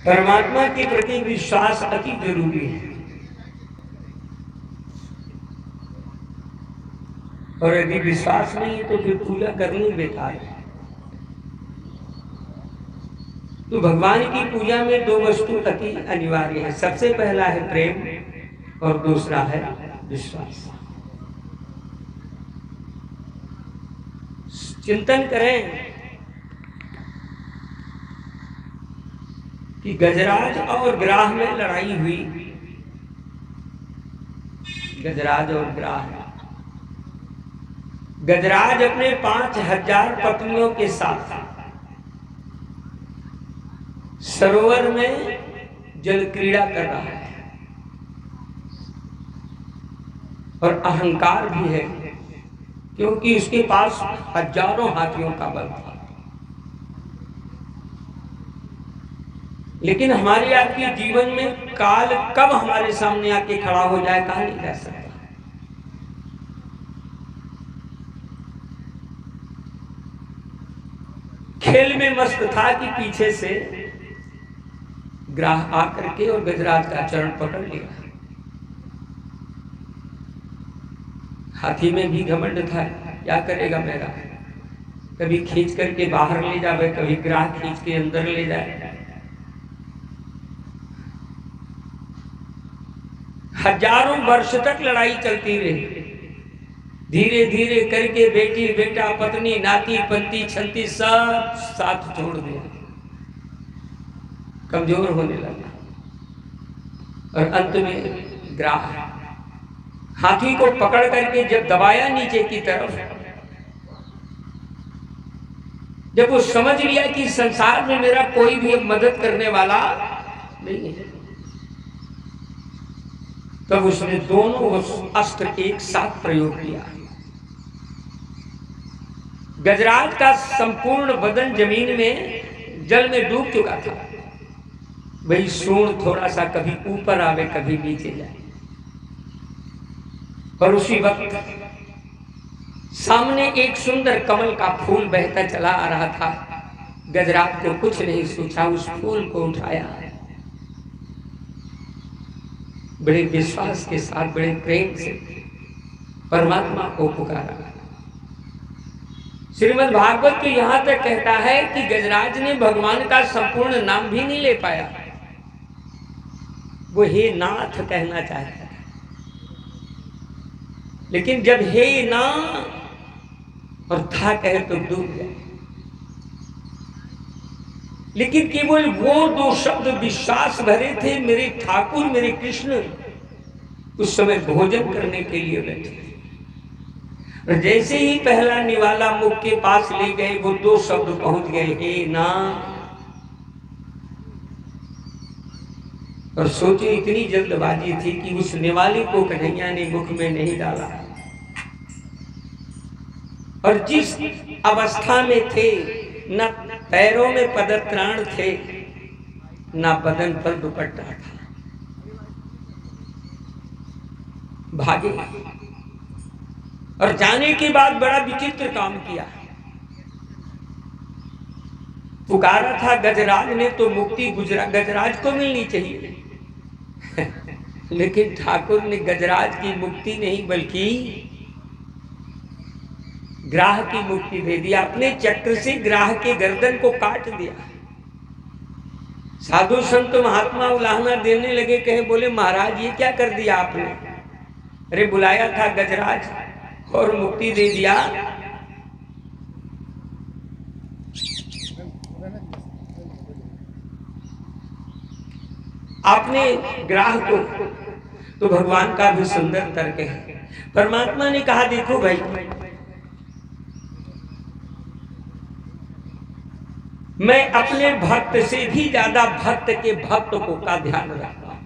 परमात्मा के प्रति विश्वास अति जरूरी है। और यदि विश्वास नहीं है तो फिर पूजा करनी बेकार है। तो भगवान की पूजा में दो वस्तु अति अनिवार्य है। सबसे पहला है प्रेम और दूसरा है विश्वास। चिंतन करें कि गजराज और ग्राह में लड़ाई हुई। गजराज और ग्राह, गजराज अपने 5000 पत्नियों के साथ सरोवर में जल क्रीड़ा कर रहा है और अहंकार भी है, क्योंकि उसके पास हजारों हाथियों का बल था। लेकिन हमारे आपके जीवन में काल कब हमारे सामने आके खड़ा हो जाए कहा नहीं जा सकता। खेल में मस्त था कि पीछे से ग्राह आकर के और गजराज का चरण पकड़ लिया। हाथी में भी घमंड था, क्या करेगा मेरा, कभी खींच करके बाहर ले जावे, कभी ग्राह खींच के अंदर ले जाए। हजारों वर्ष तक लड़ाई चलती रही। धीरे धीरे करके बेटी बेटा पत्नी नाती पंती छंती सब साथ छोड़ दिया, कमजोर होने लगा। और अंत में ग्राह हाथी को पकड़ करके जब दबाया नीचे की तरफ, जब वो समझ लिया कि संसार में मेरा कोई भी अब मदद करने वाला नहीं है, तब उसने दोनों अस्त्र एक साथ प्रयोग किया। गजराज का संपूर्ण बदन जमीन में जल में डूब चुका था। वही सूंड थोड़ा सा कभी ऊपर आवे कभी नीचे जाए। और उसी वक्त सामने एक सुंदर कमल का फूल बहता चला आ रहा था। गजराज को कुछ नहीं सोचा, उस फूल को उठाया, बड़े विश्वास के साथ बड़े प्रेम से परमात्मा को पुकारा। श्रीमद् भागवत तो यहां तक कहता है कि गजराज ने भगवान का संपूर्ण नाम भी नहीं ले पाया। वो हे नाथ कहना चाहता था, लेकिन जब हे ना और था कहे तो डूब गए। लेकिन केवल वो दो शब्द विश्वास भरे थे, मेरे ठाकुर मेरे कृष्ण उस समय भोजन करने के लिए बैठे। और जैसे ही पहला निवाला मुख के पास ले गए, वो दो शब्द पहुंच गए, हे ना। और सोचे इतनी जल्दबाजी थी कि उस निवाले को कन्हैया ने मुख में नहीं डाला। और जिस अवस्था में थे, न पैरों में पदत्राण थे, न बदन पर दुपट्टा था, भागे। और जाने के बाद बड़ा विचित्र काम किया। पुकारा था गजराज ने तो मुक्ति गजराज को मिलनी चाहिए। लेकिन ठाकुर ने गजराज की मुक्ति नहीं बल्कि ग्राह की मुक्ति दे दिया। अपने चक्र से ग्राह के गर्दन को काट दिया। साधु संत महात्मा उलाहना देने लगे, कहे बोले महाराज ये क्या कर दिया आपने? अरे बुलाया था गजराज और मुक्ति दे दिया। आपने ग्राह को। तो भगवान का भी सुंदर तर्क है। परमात्मा ने कहा देखो भाई, मैं अपने भक्त से भी ज्यादा भक्त के भक्त को का ध्यान रखता हूं,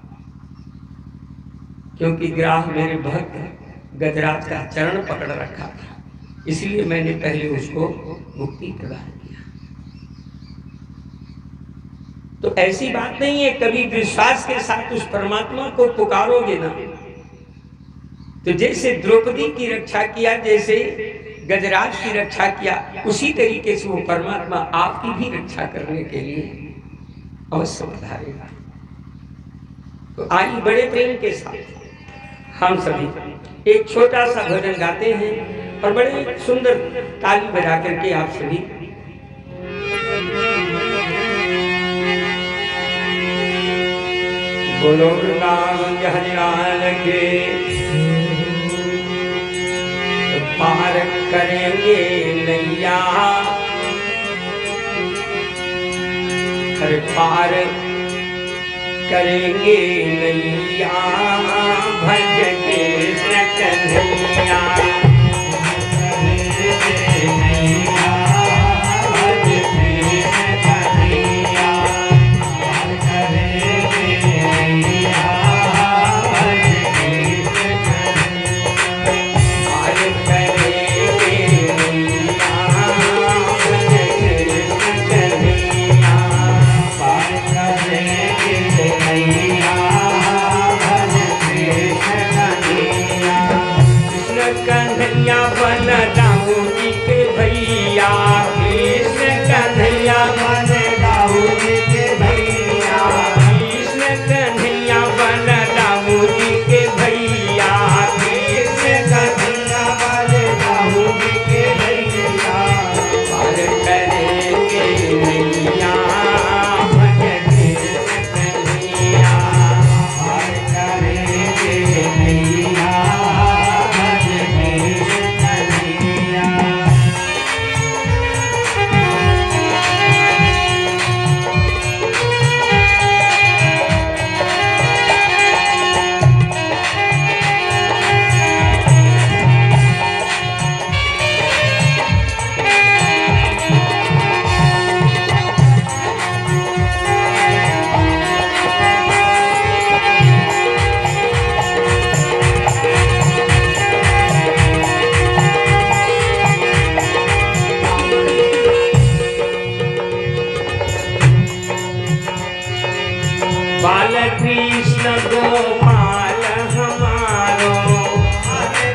क्योंकि ग्राह मेरे भक्त गजराज का चरण पकड़ रखा था, इसलिए मैंने पहले उसको मुक्ति प्रदान किया। तो ऐसी बात नहीं है, कभी विश्वास के साथ उस परमात्मा को पुकारोगे ना, तो जैसे द्रौपदी की रक्षा किया, जैसे गजराज की रक्षा किया, उसी तरीके से वो परमात्मा आपकी भी रक्षा करने के लिए अवश्य पधारेगा। तो आइए बड़े प्रेम के साथ हम सभी एक छोटा सा भजन गाते हैं और बड़े सुंदर ताली बजा करके आप सभी बोलो राम हरिलाल के पार करेंगे नैया, हर पार करेंगे नैया, भज कृष्ण कन्हैया, नैया भज कृष्ण कन्हैया, पार करेंगे नैया, भज कृष्ण कन्हैया, पार करेंगे नैया, भज कृष्ण कन्हैया, पार करेंगे नैया, भज कृष्ण कन्हैया। कृष्ण कन्हैया बलदाऊ जी के भैया, कृष्ण कन्हैया बलदाऊ जी के भैया, कृष्ण कन्हैया बलदाऊ जी के भैया, कृष्ण कन्हैया बलदाऊ जी के भैया, पार करेंगे नैया, भज कृष्ण कन्हैया, पार करेंगे नैया, भज कृष्ण कन्हैया। बाल कृष्ण गोपाल हमारो,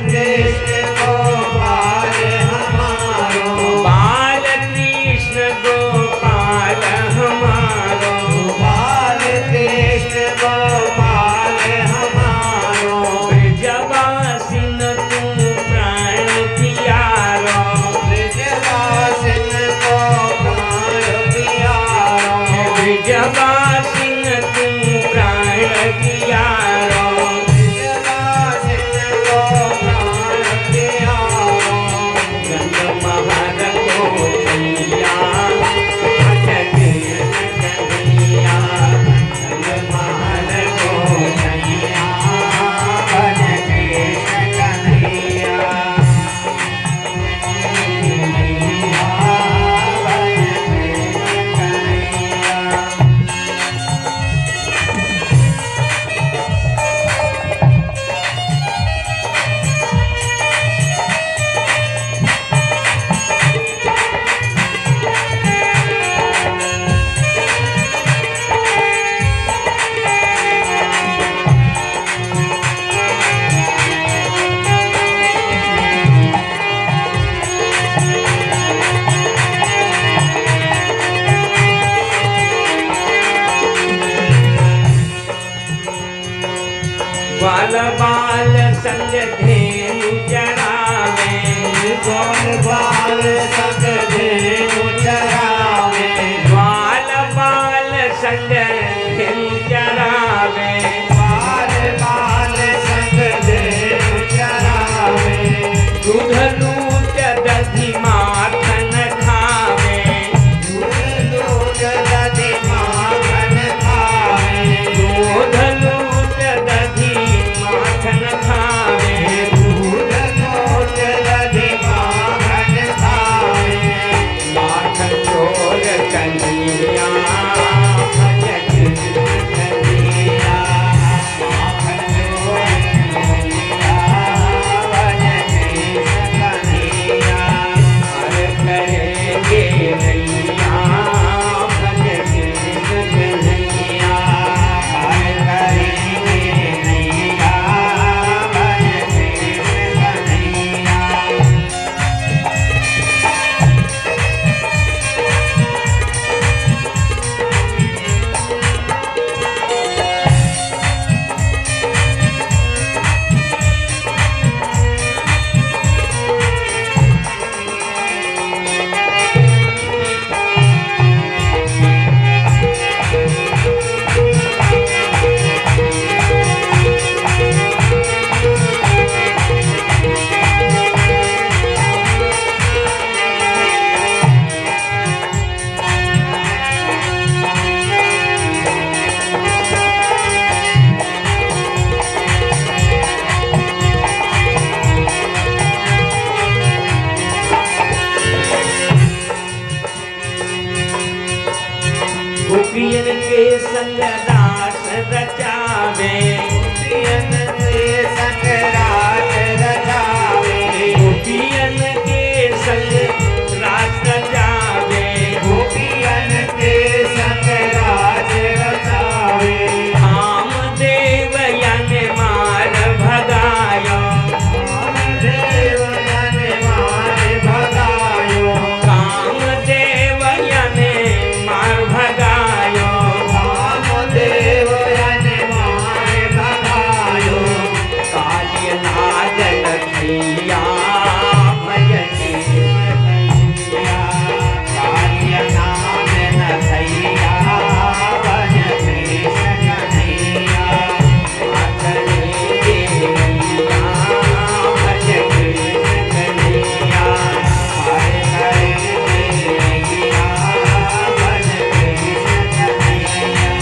कृष्ण गोपाल हमारो, बाल कृष्ण गोपाल हमारो, बाल कृष्ण गोपाल हमारो, ब्रजवासिन तुम प्राण प्यारो, ब्रजवासिन को प्राण प्यारो, ब्रजवासिन तुम प्राण प्यारो, ब्रजवासिन को प्राण प्यारो, गंग महर को भैया, भज कृष्ण कन्हैया, गंग महर को भैया, भज कृष्ण कन्हैया, कन्हैया, भज कृष्ण कन्हैया। ग्वाल बाल संग धेनु चरावे, ग्वाल बाल संग धेनु चरावे, ग्वाल बाल संग धेनु चरावे, ग्वाल बाल संग धेनु चरावे, दूध लूट दधी माखन खावे, दूध लूट दधी माखन खावे, दूध लूट दधी माखन खावे, दूध लूट दधी माखन खावे, माखन चोर कन्हैया, भज कृष्ण गोपियन के संग रास रचावे, गोपियन के संग रास रचावे, गोपियन के संग रास रचावे, गोपियन के संग रास रचावे। कामदेव यन मार भगायो, कामदेव यन मार भगायो, कामदेव यन मार भगायो, कामदेव यन मार भगायो। कालिय लागल भैया भजने कन्हैया, कालिय नाम न भैया, भज कृष्ण कन्हैया। आखरे के भैया भज कृष्ण कन्हैया। हरे हरे कन्हैया, भज कृष्ण कन्हैया।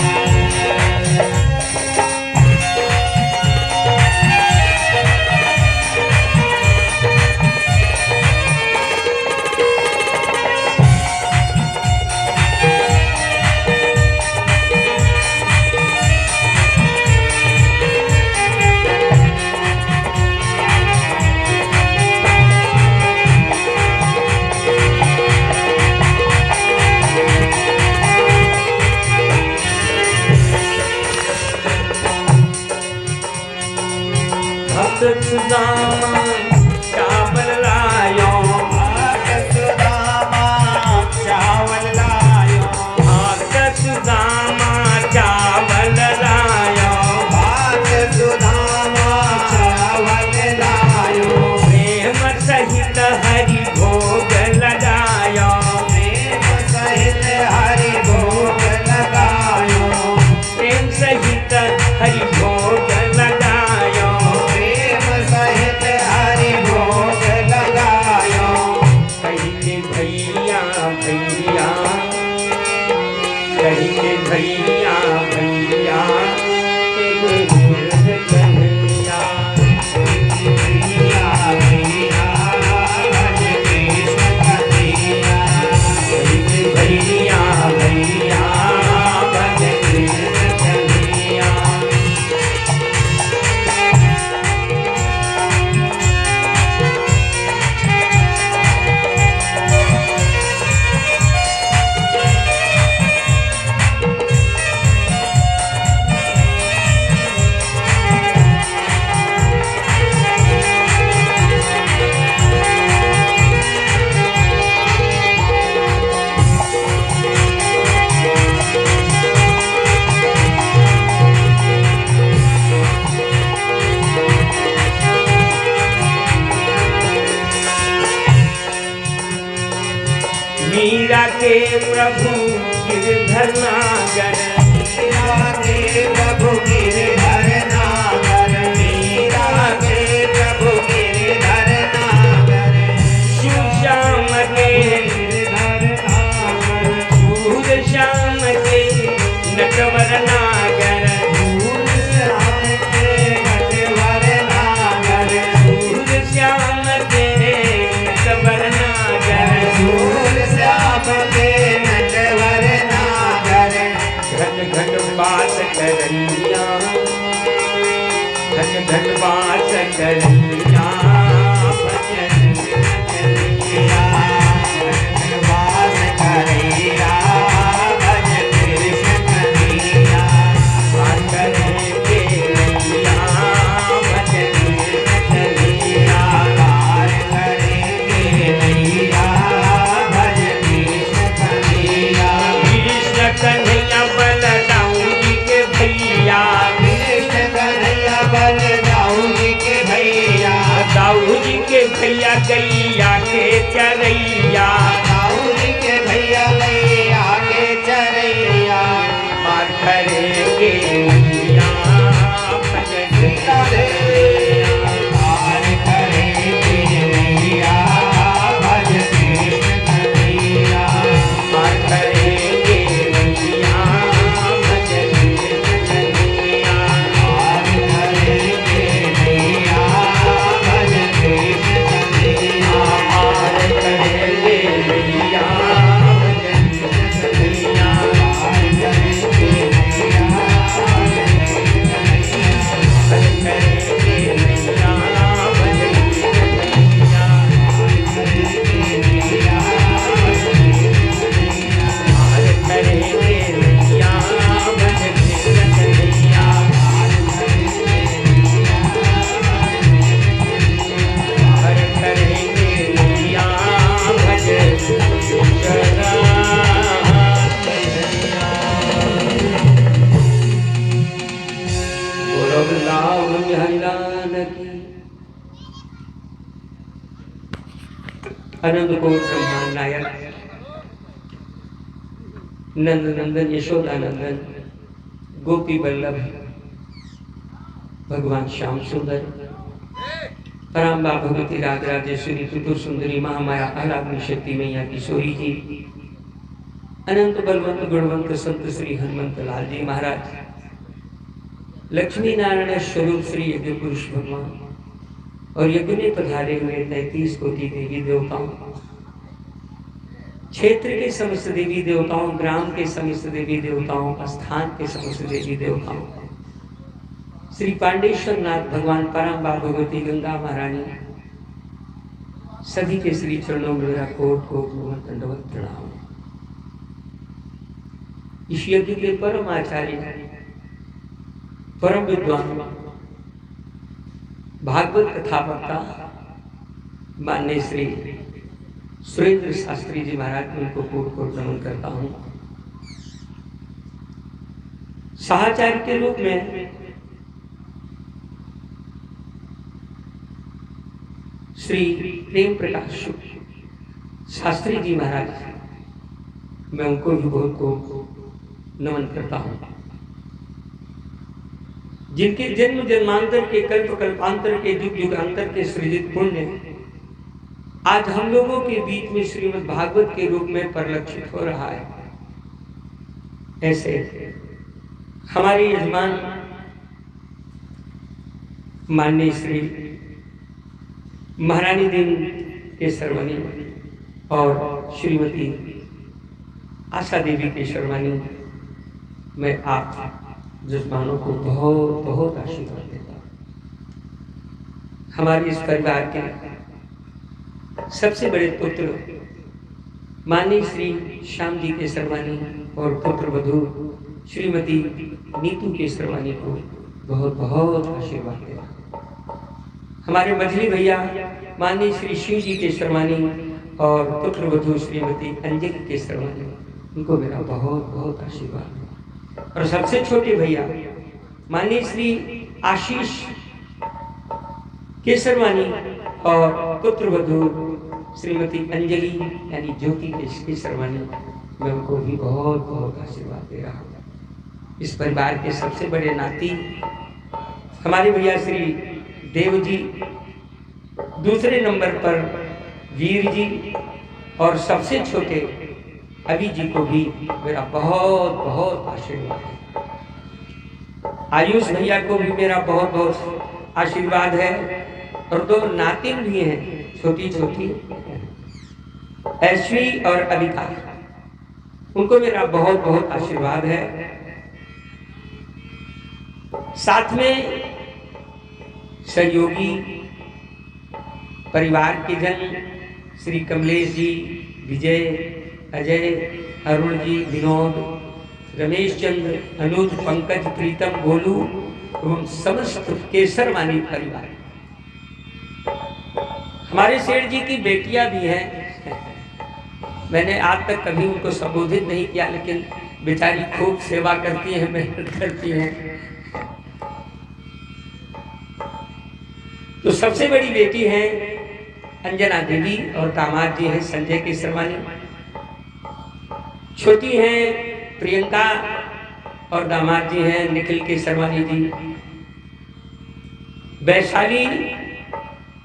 भक्त सुदामा चावल लायो, भक्त सुदामा चावल लायो, भक्त सुदामा चावल लायो, भक्त सुदामा चावल लायो। प्रेम सहित हरि भोग लगायो, प्रेम सहित हरि भोग लगायो, प्रेम सहित हरि भोग लगायो। प्रेम सहित हरि भोग लगायो। कहिके भैया भैया, कहिके भैया भैया, एगो दूध कन्हैया। भैया भैया, भज कृष्ण कन्हैया। कहिके भैया भैया, भज कृष्ण कन्हैया। मीरा के प्रभु गिरधर नागर, मीरा के प्रभु गिरधर नागर, मीरा के प्रभु गिरधर नागर। शिव श्याम के गिरधर नागर, सूर श्याम के नटवर नागर, फूल श्याम के नटवर नागर, सूर श्याम के नटवर नागर। फूल श्याम के नटवर नागर। घट घट बास करैया, घट घट बास करैया, भजन कन्हैया, वास करैया, भज कृष्ण कन्हैया। करे के नैया, भजन कन्हैया। पार करेंगे नैया, भज कृष्ण कन्हैया। कृष्ण कन्हैया बलराम जी के भैया, कृष्ण कन्हैया बलराम जी के भैया, दाऊ जी के भैया गैया के चरैया। दाऊ जी के भैया गैया के चरैया। पार करेंगे नैया, भजन कन्हैया। पार करेंगे नैया, भज कृष्ण कन्हैया। पार करेंगे नैया, भजन कन्हैया। पार करेंगे नैया, भज कृष्ण कन्हैया। पार करेंगे नैया, भजन कन्हैया। पार अनंत कोट ब्रह्मांड नायक नंद नंदन यशोदा नंदन गोपी वल्लभ भगवान श्याम सुंदर पराम्बा भगवती राज राजेश्वरी त्रिपुर सुंदरी महामाया अलाग्नि शक्ति मैया किशोरी जी अनंत बलवंत गुणवंत संत श्री हनुमंत लाल जी महाराज लक्ष्मी नारायण स्वरूप श्री यज्ञ पुरुष भगवान और यज्ञ में पधारे हुए 33 कोटि देवी देवताओं, क्षेत्र के समस्त देवी देवताओं, ग्राम के समस्त देवी देवताओं, स्थान के समस्त देवी देवताओं, श्री पांडेश्वर नाथ भगवान पराम्बा भगवती गंगा महारानी सभी के श्री चरणों में मेरा कोट कोट दंडवत प्रणाम। इस यज्ञ के परम आचार्य परम विद्वान भागवत कथा वक्ता माननीय श्री सुरेंद्र शास्त्री जी महाराज में उनको कोट कोट नमन करता हूं। सहाचार्य के रूप में श्री प्रेम प्रकाश शास्त्री जी महाराज, मैं उनको भी बहुत को नमन करता हूं, जिनके जन्म जन्मांतर के कल्प कल्पांतर के युग युगांतर के सृजित पुण्य आज हम लोगों के बीच में श्रीमद् भागवत के रूप में परिलक्षित हो रहा है। ऐसे हमारे यजमान माननीय श्री महारानी देवी के सर्वनी और श्रीमती आशा देवी के सर्वनी, मैं आप जजमानों को बहुत बहुत आशीर्वाद देता हूँ। हमारे इस परिवार के सबसे बड़े पुत्र माननीय श्री श्याम जी के सर्वानी और पुत्र वधू श्रीमती नीतू के सर्वानी को बहुत बहुत आशीर्वाद देता हूँ। हमारे मझली भैया माननीय श्री शिव जी के सर्वानी और पुत्र वधू श्रीमती अंजलि के सर्वानी, उनको मेरा बहुत बहुत आशीर्वाद। और सबसे छोटे भैया माननीय श्री आशीष केसरवानी और पुत्र वधू श्रीमती अंजलि यानी ज्योति केसरवानी, मैं उनको भी बहुत बहुत आशीर्वाद दे रहा हूँ। इस परिवार के सबसे बड़े नाती हमारे भैया श्री देव जी, दूसरे नंबर पर वीर जी और सबसे छोटे अभी जी को भी मेरा बहुत बहुत आशीर्वाद है। आयुष भैया को भी मेरा बहुत बहुत आशीर्वाद है और दो नातिन भी हैं छोटी छोटी, ऐश्वी और अविका, उनको मेरा बहुत बहुत आशीर्वाद है। साथ में सहयोगी परिवार के जन श्री कमलेश जी, विजय, अजय, अरुण जी, विनोद, रमेश चंद्र, अनुज, पंकज, प्रीतम, गोलू एवं समस्त केसरवानी परिवार। हमारे सेठ जी की बेटियां भी हैं, मैंने आज तक कभी उनको संबोधित नहीं किया, लेकिन बेचारी खूब सेवा करती है, मेहनत करती है। तो सबसे बड़ी बेटी है अंजना देवी और दामाद जी हैं संजय केसरवानी। छोटी हैं प्रियंका और दामाद जी हैं निखिल केसरवानी जी। वैशाली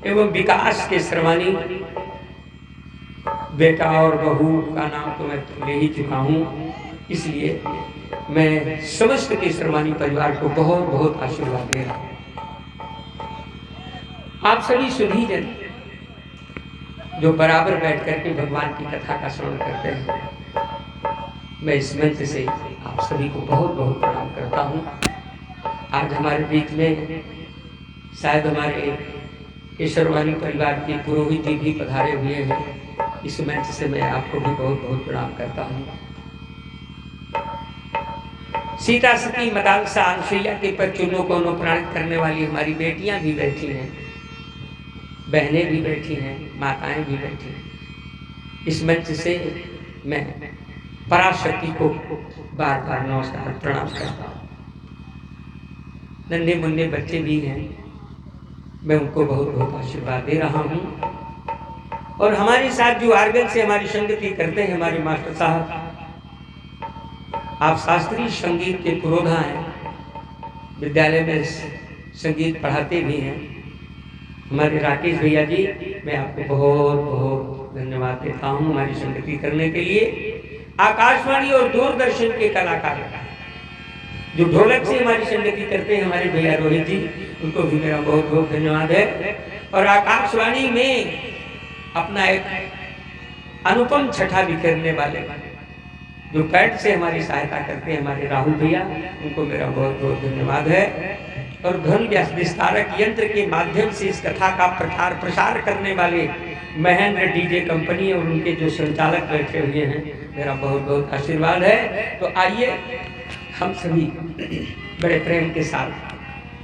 एवं विकास केसरवानी, बेटा और बहू का नाम तो मैं ले ही चुका हूँ, इसलिए मैं समस्त केसरवानी परिवार को बहुत बहुत आशीर्वाद दे रहा हूँ। आप सभी सुधी जन जो बराबर बैठ करके भगवान की कथा का श्रवण करते हैं, मैं इस मंच से आप सभी को बहुत बहुत प्रणाम करता हूँ। आज हमारे बीच में शायद हमारे केसरवानी परिवार के पुरोहित जी भी पधारे हुए हैं, इस मंच से मैं आपको भी बहुत बहुत प्रणाम करता हूँ। सीता सती मदालसा अनुसुईया के परचूनों को अनुप्राणित करने वाली हमारी बेटियां भी बैठी हैं, बहनें भी बैठी हैं, माताएं भी बैठी हैं। इस मंच से मैं पराशक्ति को बार बार नमस्कार प्रणाम करता हूँ। नन्हे मुन्ने बच्चे भी हैं, मैं उनको बहुत बहुत आशीर्वाद दे रहा हूँ। और हमारे साथ जो आर्गन से हमारी संगति करते हैं हमारे मास्टर साहब, आप शास्त्रीय संगीत के पुरोधा हैं, विद्यालय में संगीत पढ़ाते भी हैं। हमारे राकेश भैया जी, मैं आपको बहुत बहुत धन्यवाद देता हूँ हमारी संगति करने के लिए। आकाशवाणी और दूरदर्शन के कलाकार जो ढोलक से हमारी संगति करते हैं हमारे भैया रोहित जी, उनको भी मेरा बहुत बहुत धन्यवाद है। और आकाशवाणी में अपना एक अनुपम छठा बिखेरने वाले जो पैड से हमारी सहायता करते हैं हमारे राहुल भैया, उनको मेरा बहुत बहुत धन्यवाद है। और ध्वनि विस्तारक यंत्र के माध्यम से इस कथा का प्रचार प्रसार करने वाले महेंद्र डीजे कंपनी और उनके जो संचालक बैठे हुए हैं, मेरा बहुत बहुत आशीर्वाद है। तो आइए हम सभी बड़े प्रेम के साथ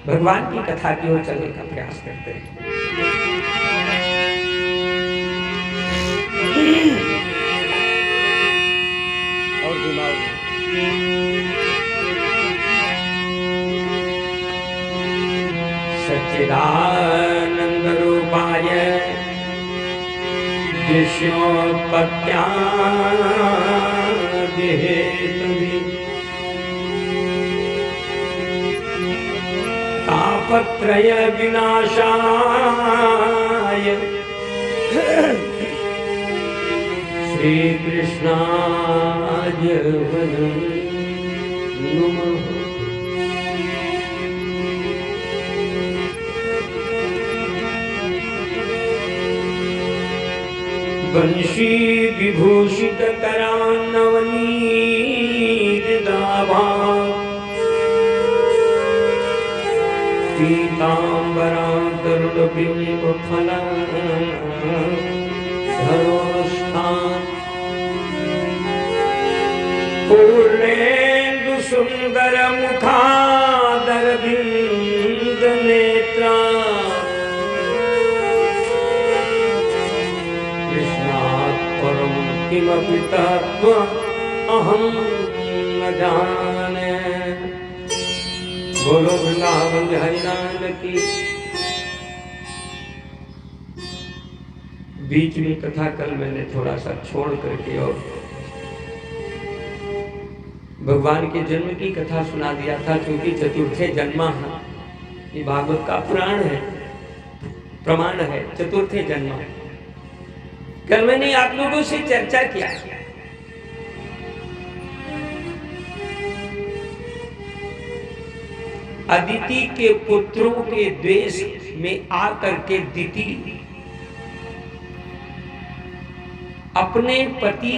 भगवान की कथा की ओर चलने का प्रयास करते हैं। और सच्चिदानंद रूपाय विष्णोत्पत्त्या देहेतुहि तापत्रय विनाशाय श्री कृष्णाय नमः। बंशी विभूषित करान्नवनीत दाभा पीतांबरा तरुण बिंब फला धरोष्ठान पूर्णेन्दु सुंदर मुखादर बिंद नेत्रा परम किमपि तत्व अहम न जाने। बोलो वृंदावन बिहारी लाल की। बीच में कथा कल मैंने थोड़ा सा छोड़ करके और भगवान के जन्म की कथा सुना दिया था, क्योंकि चतुर्थे जन्मा है, ये भागवत का पुराण है, प्रमाण है चतुर्थे जन्मा। कल मैंने आप लोगों से चर्चा किया अदिति के पुत्रों के द्वेष में आकर के दिति अपने पति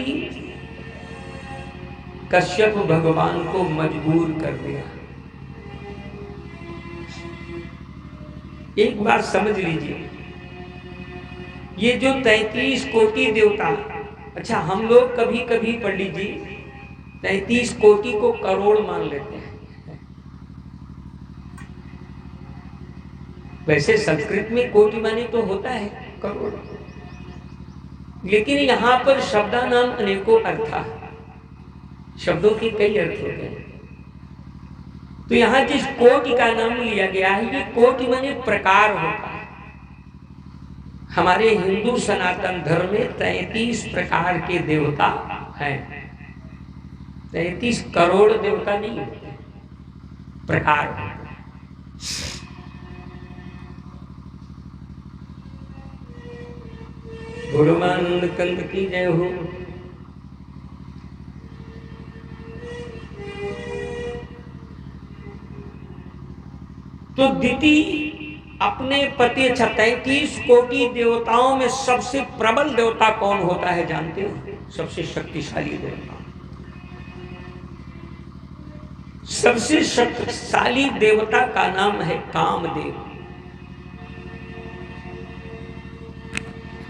कश्यप भगवान को मजबूर कर दिया। एक बात समझ लीजिए, ये जो 33 कोटि देवता, अच्छा हम लोग कभी कभी पंडित जी 33 कोटि को करोड़ मान लेते हैं। वैसे संस्कृत में कोटि माने तो होता है करोड़, लेकिन यहाँ पर शब्दा नाम अनेकों अर्था, शब्दों के कई अर्थ होते हैं। तो यहाँ जिस कोटि का नाम लिया गया है, ये कोटि माने प्रकार होता है। हमारे हिंदू सनातन धर्म में 33 प्रकार के देवता हैं। 33 करोड़ देवता नहीं होते, प्रकार। गुरुमानंद कंद की जय हो। तो दिति अपने पति 33 कोटि देवताओं में सबसे प्रबल देवता कौन होता है जानते हो? सबसे शक्तिशाली देवता, सबसे शक्तिशाली देवता का नाम है कामदेव।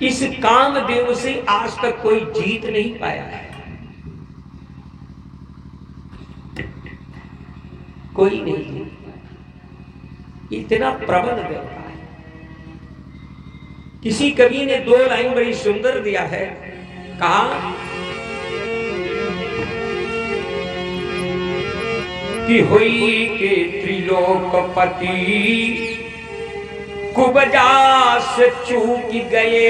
इस कामदेव से आज तक कोई जीत नहीं पाया है, कोई नहीं जीत पाया, इतना प्रबल देवता है। किसी कवि ने 2 लाइन बड़ी सुंदर दिया है, कहा कि हुई के त्रिलोकपति कुबजा से चूक गए,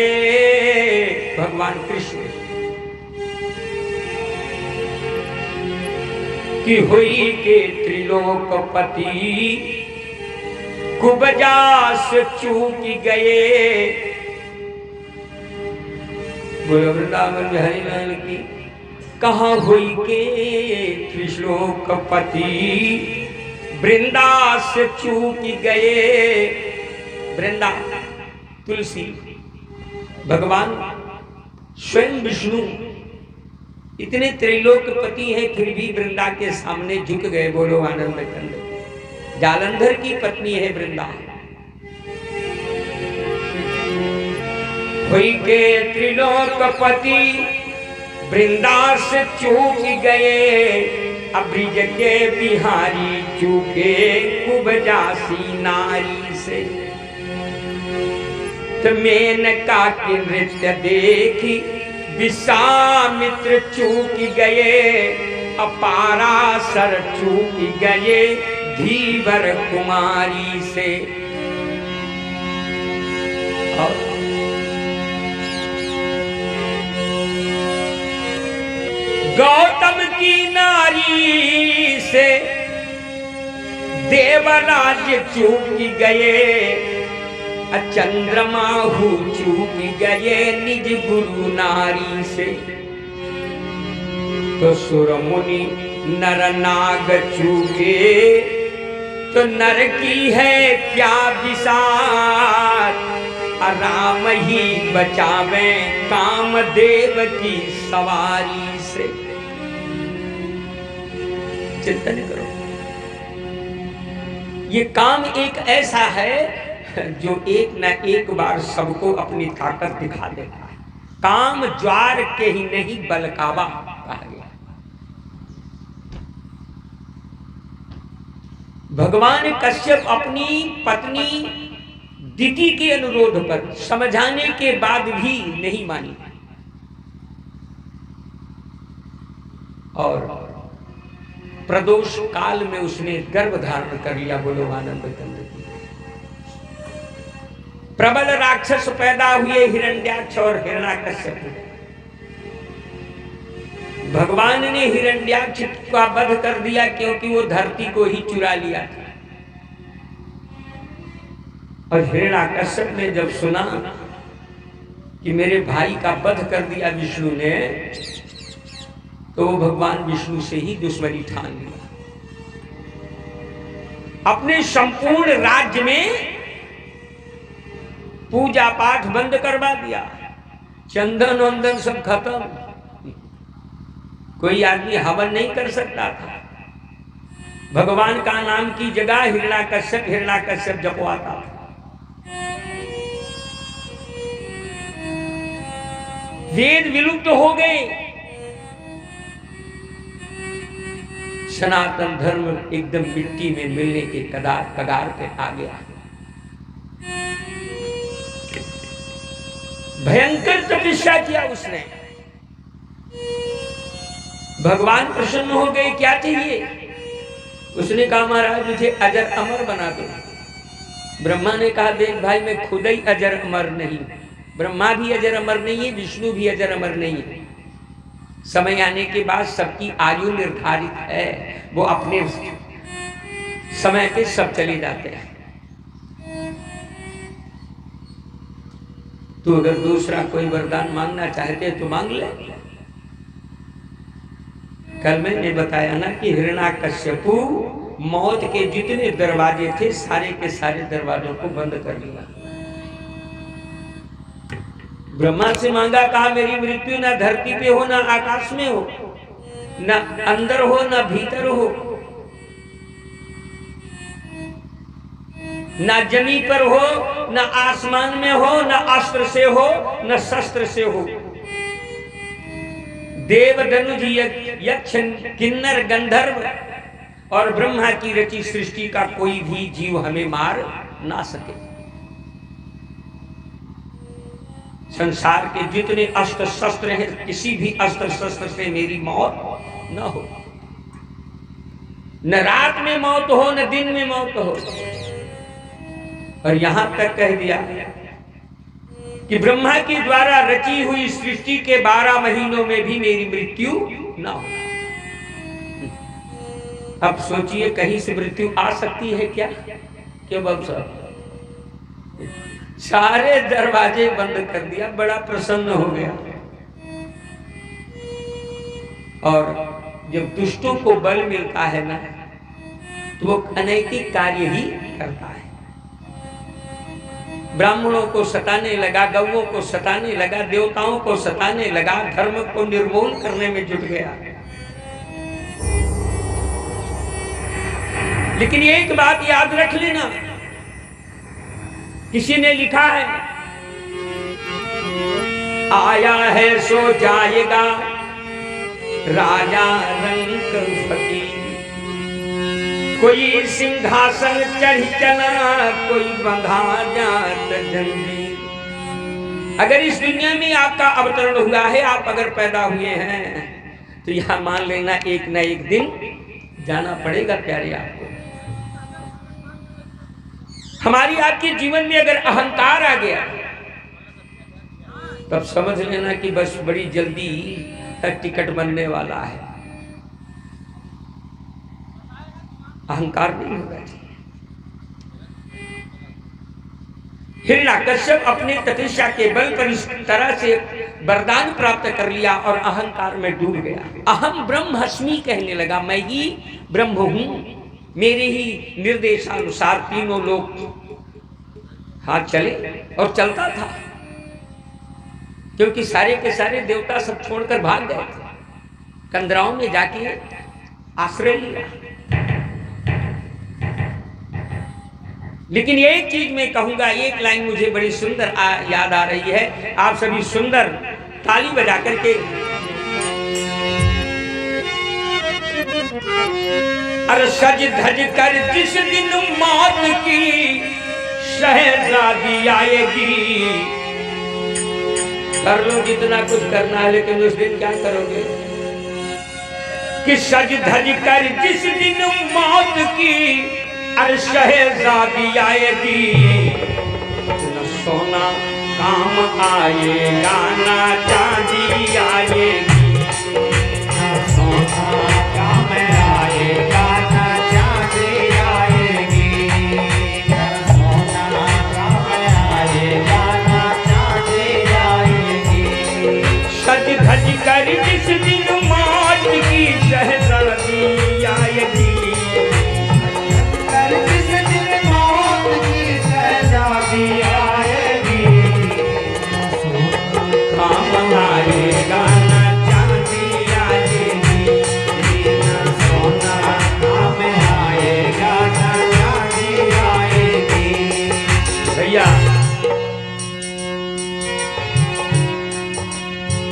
भगवान कृष्ण कि हुई के त्रिलोकपति कुबजास चूक गए। बोलो वृंदावन बिहारी लाल की। कहाँ हुई के त्रिलोकपति वृंदास चूक गए। वृंदा तुलसी, भगवान स्वयं विष्णु इतने त्रैलोकपति हैं, फिर भी वृंदा के सामने झुक गए। बोलो आनंद कंद। जालंधर की पत्नी है वृंदा। हुई के त्रिलोकपति वृंदास चूक गए। अब ब्रिज के बिहारी चूके कुबजासी नारी से। तो मेनका के नृत्य देखी विश्वामित्र चूक गए। अपाराशर चूक गए धीवर कुमारी से। और गौतम की नारी से देवराज चूक गए। चंद्रमाहु चूक गए निज गुरु नारी से। तो सुर मुनि नर नाग चूके। तो नर की है क्या विसार। राम ही बचावे कामदेव की सवारी से। चिंतन करो, ये काम एक ऐसा है जो एक न एक बार सबको अपनी ताकत दिखा देता है। काम ज्वार के ही नहीं बलकावा कहा गया। भगवान कश्यप अपनी पत्नी दिति के अनुरोध पर समझाने के बाद भी नहीं मानी और प्रदोष काल में उसने गर्भ धारण कर लिया। बोलो आनंद कंद। प्रबल राक्षस पैदा हुए हिरण्याक्ष और हिरण्याकश्यप। भगवान ने हिरण्याक्ष का वध कर दिया क्योंकि वो धरती को ही चुरा लिया था। और हिरण्याकश्यप ने जब सुना कि मेरे भाई का वध कर दिया विष्णु ने, तो वो भगवान विष्णु से ही दुश्मनी ठान लिया। अपने संपूर्ण राज्य में पूजा पाठ बंद करवा दिया। चंदन वंदन सब खत्म। कोई आदमी हवन नहीं कर सकता था। भगवान का नाम की जगह हिरण्याकश्यप जपवाता था। वेद विलुप्त हो गए। सनातन धर्म एकदम मिट्टी में मिलने के कगार पे आ गया। भयंकर तपस्या किया उसने। भगवान प्रसन्न हो गए। क्या चाहिए? उसने कहा महाराज मुझे अजर अमर बना दो। ब्रह्मा ने कहा देख भाई मैं खुद ही अजर अमर नहीं। ब्रह्मा भी अजर अमर नहीं है, विष्णु भी अजर अमर नहीं है। समय आने के बाद सबकी आयु निर्धारित है, वो अपने समय पे सब चले जाते हैं। तो अगर दूसरा कोई वरदान मांगना चाहते तो मांग ले। कल मैंने बताया ना कि हिरण्याकश्यपु मौत के जितने दरवाजे थे सारे के सारे दरवाजों को बंद कर दिया। ब्रह्मा से मांगा, कहा मेरी मृत्यु ना धरती पे हो ना आकाश में हो, ना अंदर हो ना भीतर हो, ना जमीन पर हो ना आसमान में हो, ना अस्त्र से हो ना शस्त्र से हो। देव धनुज यक्ष किन्नर गंधर्व और ब्रह्मा की रची सृष्टि का कोई भी जीव हमें मार ना सके। संसार के जितने अस्त्र शस्त्र हैं, किसी भी अस्त्र शस्त्र से मेरी मौत न हो। न रात में मौत हो न दिन में मौत हो। और यहां तक कह दिया कि ब्रह्मा के द्वारा रची हुई सृष्टि के 12 महीनों में भी मेरी मृत्यु ना हो। अब सोचिए कहीं से मृत्यु आ सकती है क्या? क्यों बाबू साहब? सारे दरवाजे बंद कर दिया, बड़ा प्रसन्न हो गया। और जब दुष्टों को बल मिलता है ना, तो वो अनैतिक कार्य ही करता है। ब्राह्मणों को सताने लगा, गौओं को सताने लगा, देवताओं को सताने लगा, धर्म को निर्मूल करने में जुट गया। लेकिन एक बात याद रख लेना, किसी ने लिखा है, आया है सो जाएगा राजा रंग फकीर, कोई सिंहासन चढ़ चला, कोई बंधा जात जंजीर। अगर इस दुनिया में आपका अवतरण हुआ है, आप अगर पैदा हुए हैं, तो यहां मान लेना एक न एक दिन जाना पड़ेगा प्यारे आपको। हमारी आपके जीवन में अगर अहंकार आ गया, तब समझ लेना कि बस बड़ी जल्दी टिकट बनने वाला है। अहंकार नहीं होगा। हिरण्यकश्यप अपने तपस्या के बल पर इस तरह से वरदान प्राप्त कर लिया और अहंकार में डूब गया। अहम ब्रह्मस्मि कहने लगा, मैं ही ब्रह्म हूं, मेरे ही निर्देशानुसार तीनों लोग हाथ चले। और चलता था, क्योंकि सारे के सारे देवता सब छोड़कर भाग गए थे, कंदराओं में जाके आश्रय लिया। लेकिन एक चीज मैं कहूंगा, एक लाइन मुझे बड़ी सुंदर याद आ रही है, आप सभी सुंदर ताली बजा करके। अरे सज धज कर जिस दिन मौत की शहजादी आएगी, कर लो जितना कुछ करना है, लेकिन उस दिन क्या करोगे? कि सज धज कर जिस दिन मौत की अरे शहजादी आएगी, न सोना काम आएगा ना चांदी आएगी, न सोना काम आएगा ना चांदी आएगी, न सोना काम आएगा ना चांदी आएगी। सज धज कर जिस दिन मौत की शहजादी आएगी, जिस दिन मौत की शहजादी आएगी, काम आएगा ना चांदी आएगी, न सोना काम आएगा ना चांदी आएगी। भैया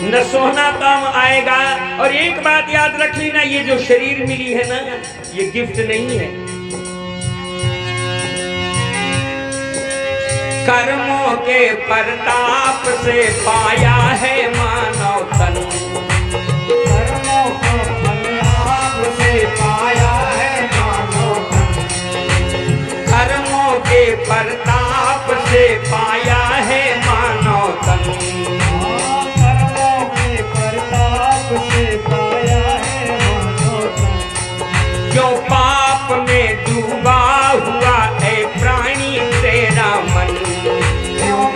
न सोना काम आएगा। और एक बात याद रख लेना, ये जो शरीर मिली है ना, ये गिफ्ट नहीं है। कर्मों के प्रताप से पाया है मानव तन, कर्मों के प्रताप से पाया है मानव तन, कर्मों के प्रताप से पाया है मानव तन, कर्मों के प्रताप से पाया है मानव तन। जो पाप में डूबा हुआ है प्राणी तेरा मन,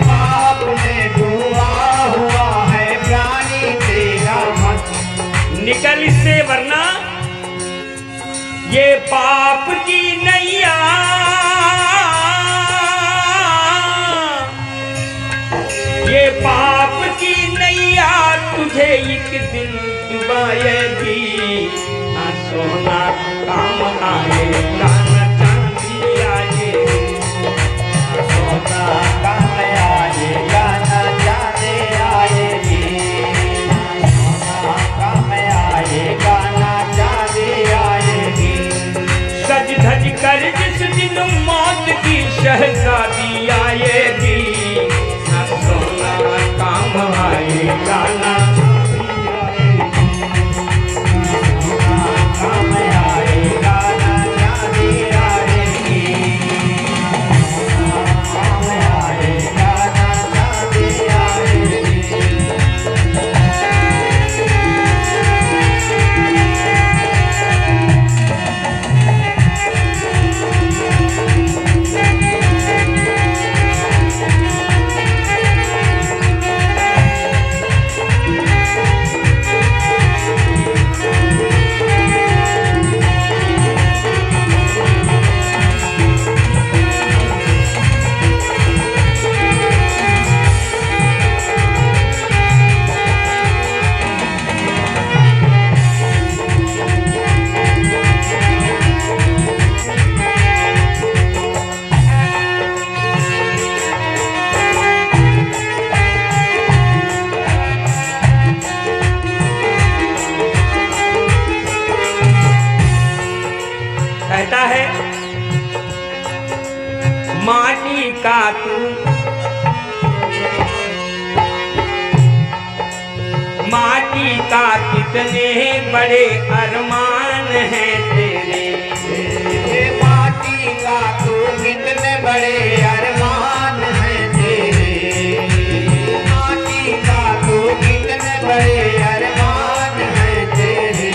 पाप में डूबा हुआ है प्राणी तेरा मन, निकल इससे वरना ये पाप की नैया, ये पाप की नैया तुझे एक दिन डुबाएगी, ना सोना काम आएगा ना चांदी आएगी, सोना काम आएगा ना चांदी आएगी, सोना काम आएगा ना चांदी आएगी। सज धज कर जिस दिन मौत की शहजादी आएगी, ना सोना काम आएगा ना चांदी आएगी, सोना काम आएगा ना चांदी आएगी, काम आएगा ना चांदी कहता है माटी का तू, माटी का कितने बड़े अरमान हैं तेरे, माटी का तू कितने बड़े अरमान हैं तेरे, माटी का तू कितने बड़े अरमान हैं तेरे।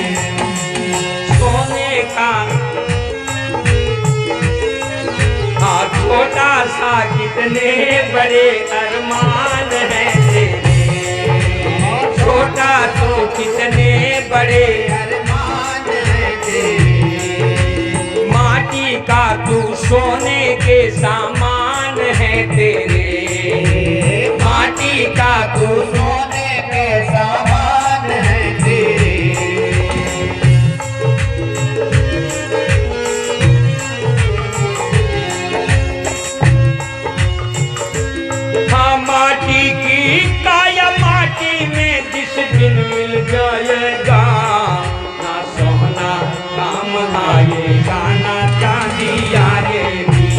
सोने का हाँ छोटा सा कितने बड़े अरमान हैं तेरे, छोटा तो कितने बड़े अरमान हैं तेरे। माटी का तू सोने के सामान है तेरे, माटी का तू सोने के सामान हैं तेरे। हाँ माटी की काया माटी में जिस दिन मिल जाएगा, ना सोना काम आएगा ना चांदी आएगी,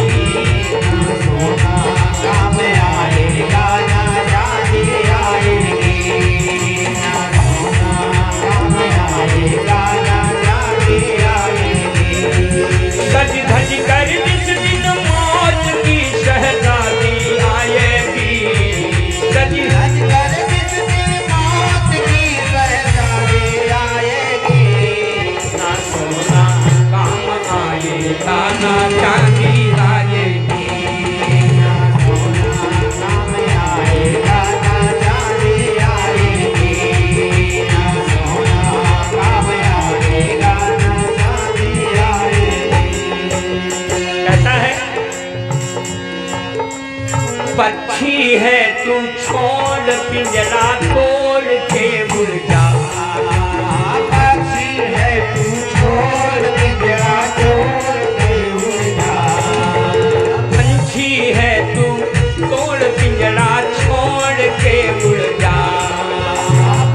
ना सोना काम आएगा ना चांदी आएगी, ना सोना काम आएगा ना चांदी आएगी। सज धज कर जिस दिन मौत की शहजादी आएगी, सज धज कर जिस दिन मौत की शहजादी आएगी, ना सोना काम आएगा ना चांदी आएगी, ना सोना काम आएगा ना चांदी आएगी, ना सोना काम आएगा ना चांदी आएगी। कहता है पक्षी है तू छोड़ पिंजरा तोड़ के उड़ जा, पक्षी है तू छोड़ पिंजरा तोड़ के उड़ जा, पंछी है तू तोड़ पिंजरा छोड़ के उड़ जा,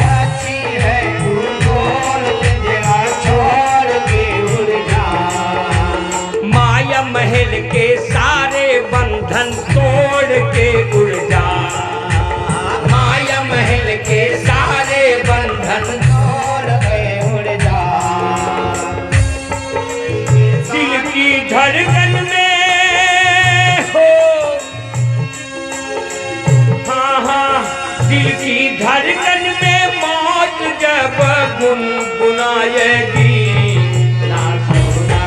पक्षी है तू छोड़ पिंजरा छोड़ के उड़ जा। माया महल के सारे बंधन तोड़ के उड़ जा, माया महल के सारे बंधन छोड़ के उड़ जा। दिल की धड़कन में हो, हाँ हाँ दिल की धड़कन में मौत जब गुनगुनाएगी, ना सोना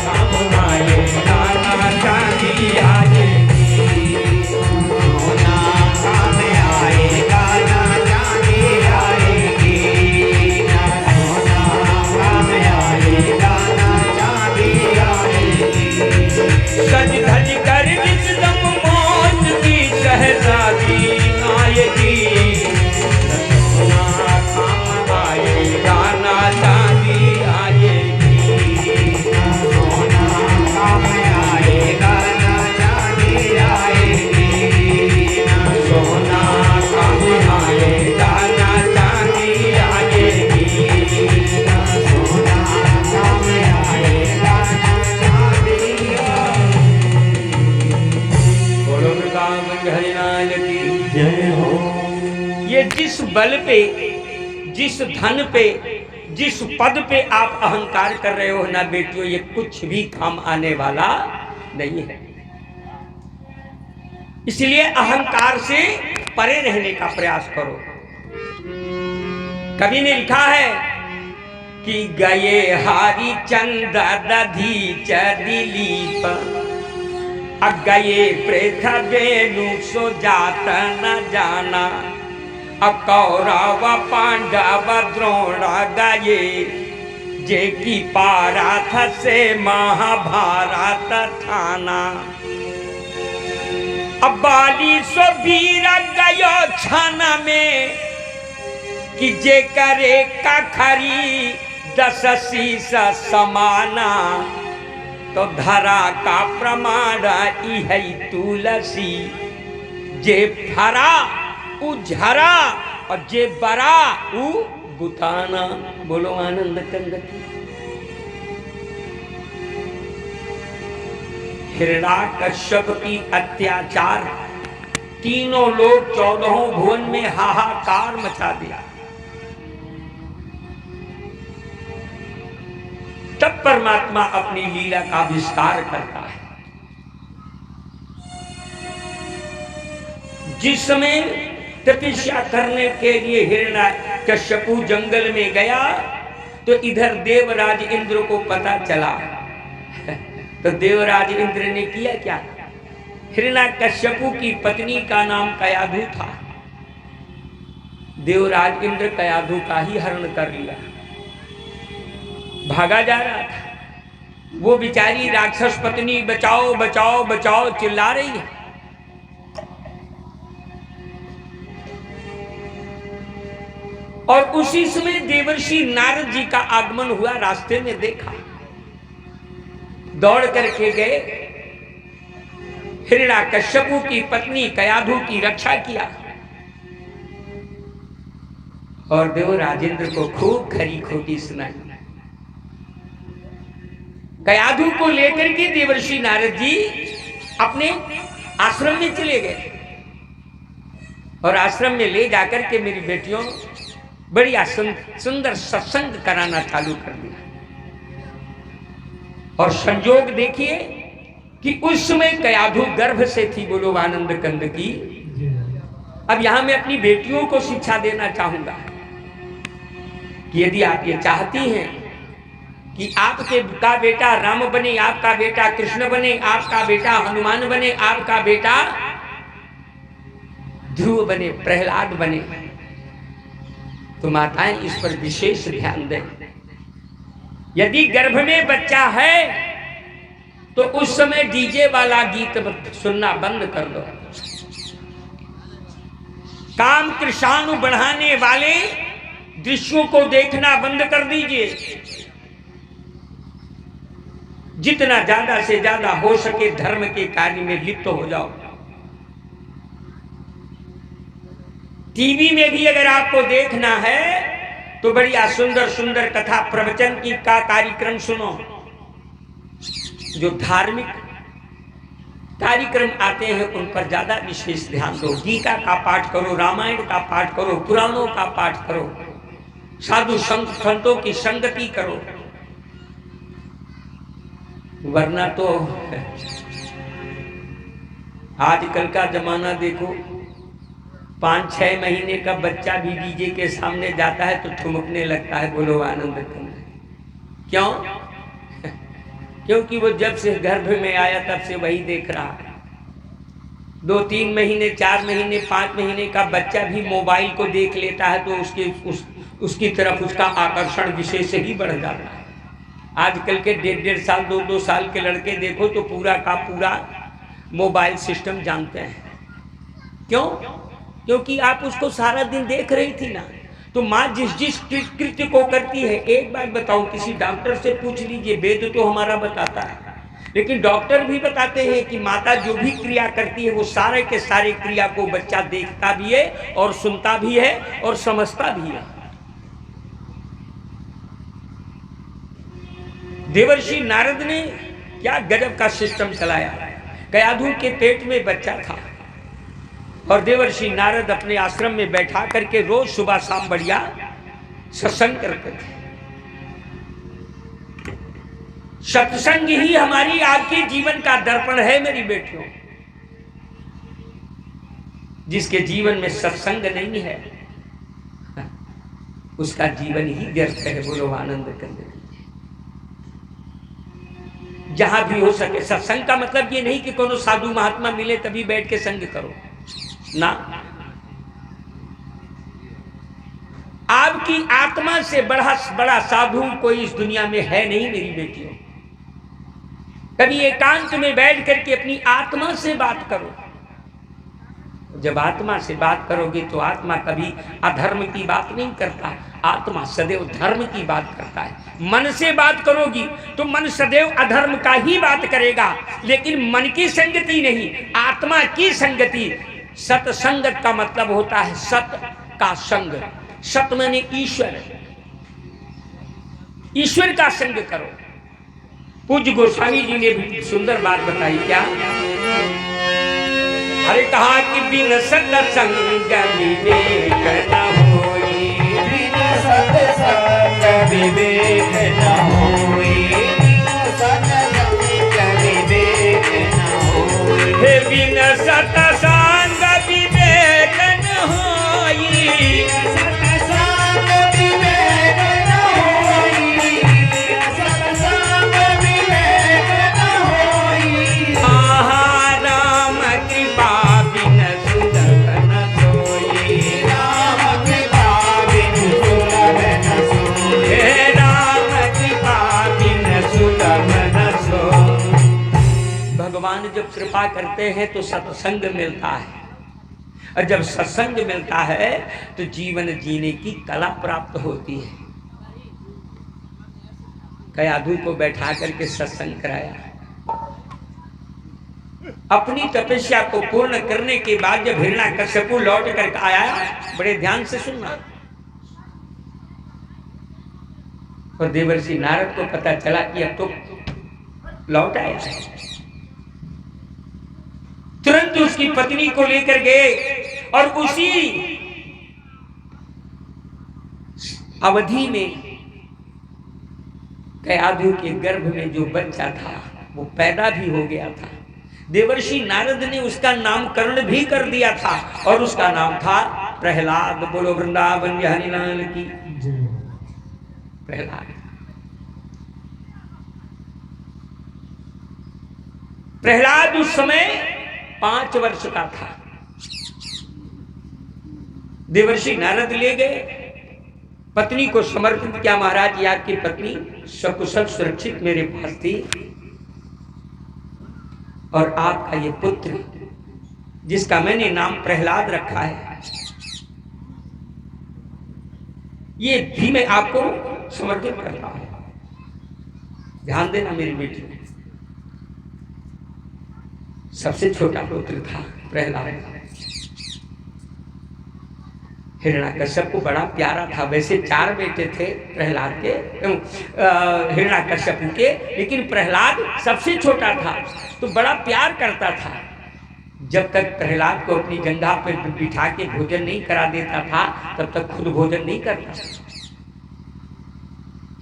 काम आएगा ना चांदी आएगी, सोना काम आएगा ना चांदी आएगी, ना सोना काम आएगा ना चांदी आएगी। सज धज कर जिस दम मौत की शहजादी आएगी, सोना काम आएगा ना चांदी आएगी, ना सोना काम आएगा ना चांदी आएगी, ना सोना काम आएगा ना चांदी आएगी, ना सोना काम आएगा ना चांदी आएगी। बोलो वृंदावन हरिलाल की जय हो। ये जिस बल पे, जिस धन पे, जिस पद पे आप अहंकार कर रहे हो ना बेटियों, ये कुछ भी काम आने वाला नहीं है। इसलिए अहंकार से परे रहने का प्रयास करो। कवि ने लिखा है कि गए हारी चंद दधी दिलीप, गए प्रेथ बेनु सो जात न जाना, कौरव पांडव द्रोण गए, जे की पाराथ से महाभारत थाना, अब बाली सो वीर गयो छन में, कि जे करे कखरी 10 शीश समाना, तो धरा का प्रमाण इहै तुलसी, जे फरा उ झरा और जे बरा उ बुताना। बोलो आनंद कंद की। हिरण्याकश्यप की अत्याचार, तीनों लोग 14 भुवन में हाहाकार मचा दिया। तब परमात्मा अपनी लीला का विस्तार करता है। जिस समय तपस्या करने के लिए हिरण्याकश्यपु जंगल में गया तो इधर देवराज इंद्र को पता चला। तो देवराज इंद्र ने किया क्या? हिरण्याकश्यपु की पत्नी का नाम कयाधु था। देवराज इंद्र कयाधु का ही हरण कर लिया। भागा जा रहा था। वो बेचारी राक्षस पत्नी बचाओ बचाओ बचाओ चिल्ला रही है। और उसी समय देवर्षि नारद जी का आगमन हुआ। रास्ते में देखा, दौड़ करके गए, हिरण्याकश्यपु की पत्नी कयाधु की रक्षा किया और देवराजेंद्र को खूब खरी खोटी सुनाई। कयाधु को लेकर के देवर्षि नारद जी अपने आश्रम में चले गए और आश्रम में ले जाकर के मेरी बेटियों बढ़िया सुंदर सत्संग कराना चालू कर दिया। और संयोग देखिए कि उस समय कयाधु गर्भ से थी। बोलो आनंद कंद की। अब यहां मैं अपनी बेटियों को शिक्षा देना चाहूंगा कि यदि आप ये चाहती हैं कि आपके का बेटा राम बने, आपका बेटा कृष्ण बने, आपका बेटा हनुमान बने, आपका बेटा ध्रुव बने, प्रहलाद बने, तो माताएं इस पर विशेष ध्यान दें। यदि गर्भ में बच्चा है तो उस समय डीजे वाला गीत सुनना बंद कर दो। काम कृषाणु बढ़ाने वाले दृश्यों को देखना बंद कर दीजिए। जितना ज्यादा से ज्यादा हो सके धर्म के कार्य में लिप्त हो जाओ। टीवी में भी अगर आपको देखना है तो बढ़िया सुंदर सुंदर कथा प्रवचन की का कार्यक्रम सुनो। जो धार्मिक कार्यक्रम आते हैं उन पर ज्यादा विशेष ध्यान दो। गीता का पाठ करो, रामायण का पाठ करो, पुराणों का पाठ करो, साधु संतों की संगति करो। वरना तो आजकल का जमाना देखो, 5-6 महीने का बच्चा भी डीजे के सामने जाता है तो ठुमकने लगता है। बोलो आनंद कंद। क्यों? क्योंकि वो जब से गर्भ में आया तब से वही देख रहा है। 2-3 महीने, 4 महीने, 5 महीने का बच्चा भी मोबाइल को देख लेता है तो उसकी तरफ उसका आकर्षण विशेष ही बढ़ जाता है। आजकल के 1.5 साल 2-2 साल के लड़के देखो तो पूरा का पूरा मोबाइल सिस्टम जानते हैं। क्यों? क्योंकि आप उसको सारा दिन देख रही थी ना। तो माँ जिस जिस कृत्य को करती है, एक बात बताओ, किसी डॉक्टर से पूछ लीजिए, वेद तो हमारा बताता है, लेकिन डॉक्टर भी बताते हैं कि माता जो भी क्रिया करती है वो सारे के सारे क्रिया को बच्चा देखता भी है और सुनता भी है और समझता भी है। देवर्षि नारद ने क्या गजब का सिस्टम चलाया। कयाधु के पेट में बच्चा था और देवर्षि नारद अपने आश्रम में बैठा करके रोज सुबह शाम बढ़िया सत्संग करते थे। सत्संग ही हमारी आपके जीवन का दर्पण है मेरी बेटियों। जिसके जीवन में सत्संग नहीं है उसका जीवन ही व्यर्थ है। बोलो आनंद कंद। जहां भी हो सके सत्संग का मतलब ये नहीं कि कोनो साधु महात्मा मिले तभी बैठ के संग करो ना। आपकी आत्मा से बड़ा साधु कोई इस दुनिया में है नहीं मेरी बेटियों। कभी एकांत में बैठ करके अपनी आत्मा से बात करो। जब आत्मा से बात करोगे तो आत्मा कभी अधर्म की बात नहीं करता, आत्मा सदैव धर्म की बात करता है। मन से बात करोगी तो मन सदैव अधर्म का ही बात करेगा, लेकिन मन की संगति नहीं, आत्मा की संगति। सत्संगत का मतलब होता है सत का संग। सत माने ईश्वर, ईश्वर का संग करो। पूज्य गोस्वामी जी ने भी सुंदर बात बताई। क्या? अरे कहा कि बिन सत्संग विवेक न होई, बिन सत्संग विवेक न होई, बिन सत्संग विवेक न होई, हे बिन सत्संग विवेक न होई, सत्संग विवेक न होई, सत्संग विवेक न होई, आहा राम कृपा बिन सुलभ न सोई, राम कृपा बिन सुलभ न सोई, हे राम कृपा बिन सुलभ न सोई। भगवान जब कृपा करते हैं तो सत्संग मिलता है, और जब सत्संग मिलता है तो जीवन जीने की कला प्राप्त होती है। कयाधु को बैठा करके सत्संग कराया। अपनी तपस्या को पूर्ण करने के बाद जब हिरण्याकश्यपु लौट कर आया, बड़े ध्यान से सुनना, और देवर्षि नारद को पता चला कि अब तो लौट आया है, तुरंत उसकी पत्नी को लेकर गए और उसी अवधि में कयाधु के गर्भ में जो बच्चा था वो पैदा भी हो गया था। देवर्षि नारद ने उसका नामकरण भी कर दिया था और उसका नाम था प्रहलाद। बोलो वृंदावन बिहारी लाल की। प्रहलाद, प्रहलाद उस समय 5 वर्ष का था। देवर्षि नारद ले गए, पत्नी को समर्पित किया। महाराज, याद की पत्नी सकुशल सुरक्षित मेरे पास थी, और आपका ये पुत्र जिसका मैंने नाम प्रहलाद रखा है, ये भी मैं आपको समर्पित करता हूं। ध्यान देना मेरी बेटी, सबसे छोटा पुत्र था प्रहलाद। हिरण्याकश्यप को बड़ा प्यारा था। वैसे 4 बेटे थे प्रहलाद के, हिरण्याकश्यप के, लेकिन प्रहलाद सबसे छोटा था तो बड़ा प्यार करता था। जब तक प्रहलाद को अपनी जंघा पर बिठा के भोजन नहीं करा देता था तब तक खुद भोजन नहीं करता।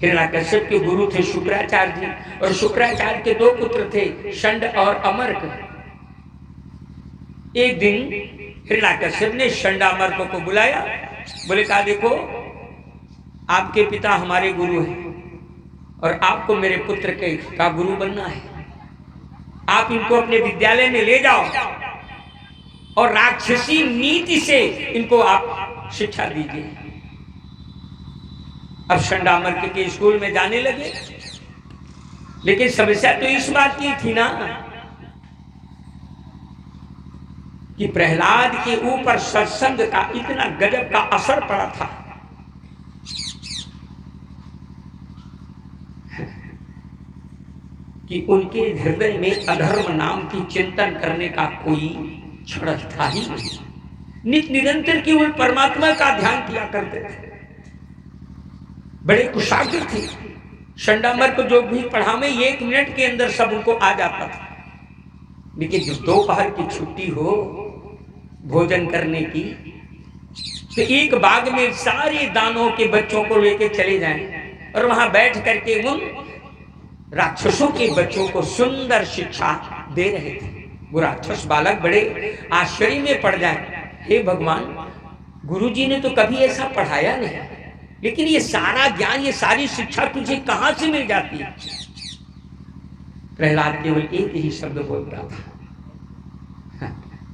हिरण्याकश्यप के गुरु थे शुक्राचार्य जी, और शुक्राचार्य के 2 पुत्र थे, षंड और अमर्क। एक दिन हिरण्याकश्यप ने षंडामर्क को बुलाया, बोले कहा देखो आपके पिता हमारे गुरु हैं और आपको मेरे पुत्र का गुरु बनना है। आप इनको अपने विद्यालय में ले जाओ और राक्षसी नीति से इनको आप शिक्षा दीजिए। अब षंडामर्क के स्कूल में जाने लगे, लेकिन समस्या तो इस बात की थी ना कि प्रहलाद के ऊपर सत्संग का इतना गजब का असर पड़ा था कि उनके हृदय में अधर्म नाम की चिंतन करने का कोई क्षण था ही नहीं। नित निरंतर केवल परमात्मा का ध्यान किया करते थे। बड़े कुशाग्र थे। षंडामर्क को जो भी पढ़ावे 1 मिनट के अंदर सब उनको आ जाता था। लेकिन जब दोपहर की छुट्टी हो भोजन करने की, तो एक बाग में सारे दानों के बच्चों को लेके चले जाएं और वहां बैठ करके उन राक्षसों के बच्चों को सुंदर शिक्षा दे रहे थे। वो राक्षस बालक बड़े आश्चर्य में पड़ जाए, हे भगवान, गुरुजी ने तो कभी ऐसा पढ़ाया नहीं, लेकिन ये सारा ज्ञान, ये सारी शिक्षा तुझे कहां से मिल जाती है? प्रहलाद केवल एक ही शब्द बोलता था,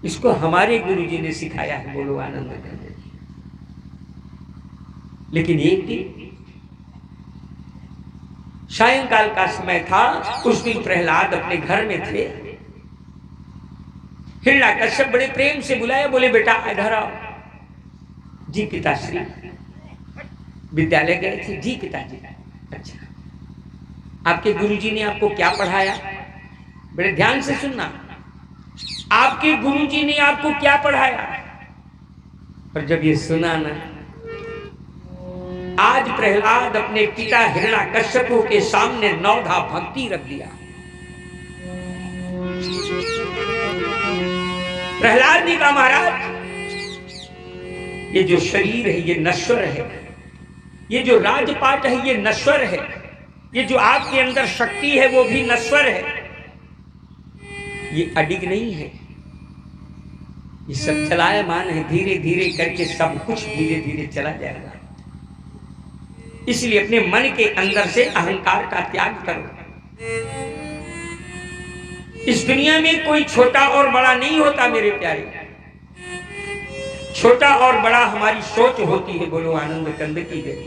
इसको हमारे गुरुजी ने सिखाया है। बोलो आनंद करने। लेकिन एक दिन सायंकाल का समय था, उस दिन प्रहलाद अपने घर में थे। हिरण्याकश्यप बड़े प्रेम से बुलाया, बोले बेटा इधर आओ। जी पिताश्री। विद्यालय गए थे? जी पिताजी। अच्छा, आपके गुरुजी ने आपको क्या पढ़ाया? बड़े ध्यान से सुनना, आपके गुरुजी ने आपको क्या पढ़ाया? और जब ये सुना ना आज प्रहलाद अपने पिता हिरण्याकश्यपु के सामने नौधा भक्ति रख दिया। प्रहलाद ने कहा महाराज ये जो शरीर है ये नश्वर है, ये जो राजपाट है ये नश्वर है, ये जो आपके अंदर शक्ति है वो भी नश्वर है, ये अडिग नहीं है, ये सब चलायमान है, धीरे धीरे करके सब कुछ धीरे धीरे चला जाएगा। इसलिए अपने मन के अंदर से अहंकार का त्याग करो। इस दुनिया में कोई छोटा और बड़ा नहीं होता मेरे प्यारे, छोटा और बड़ा हमारी सोच होती है। बोलो आनंद कंद की जय।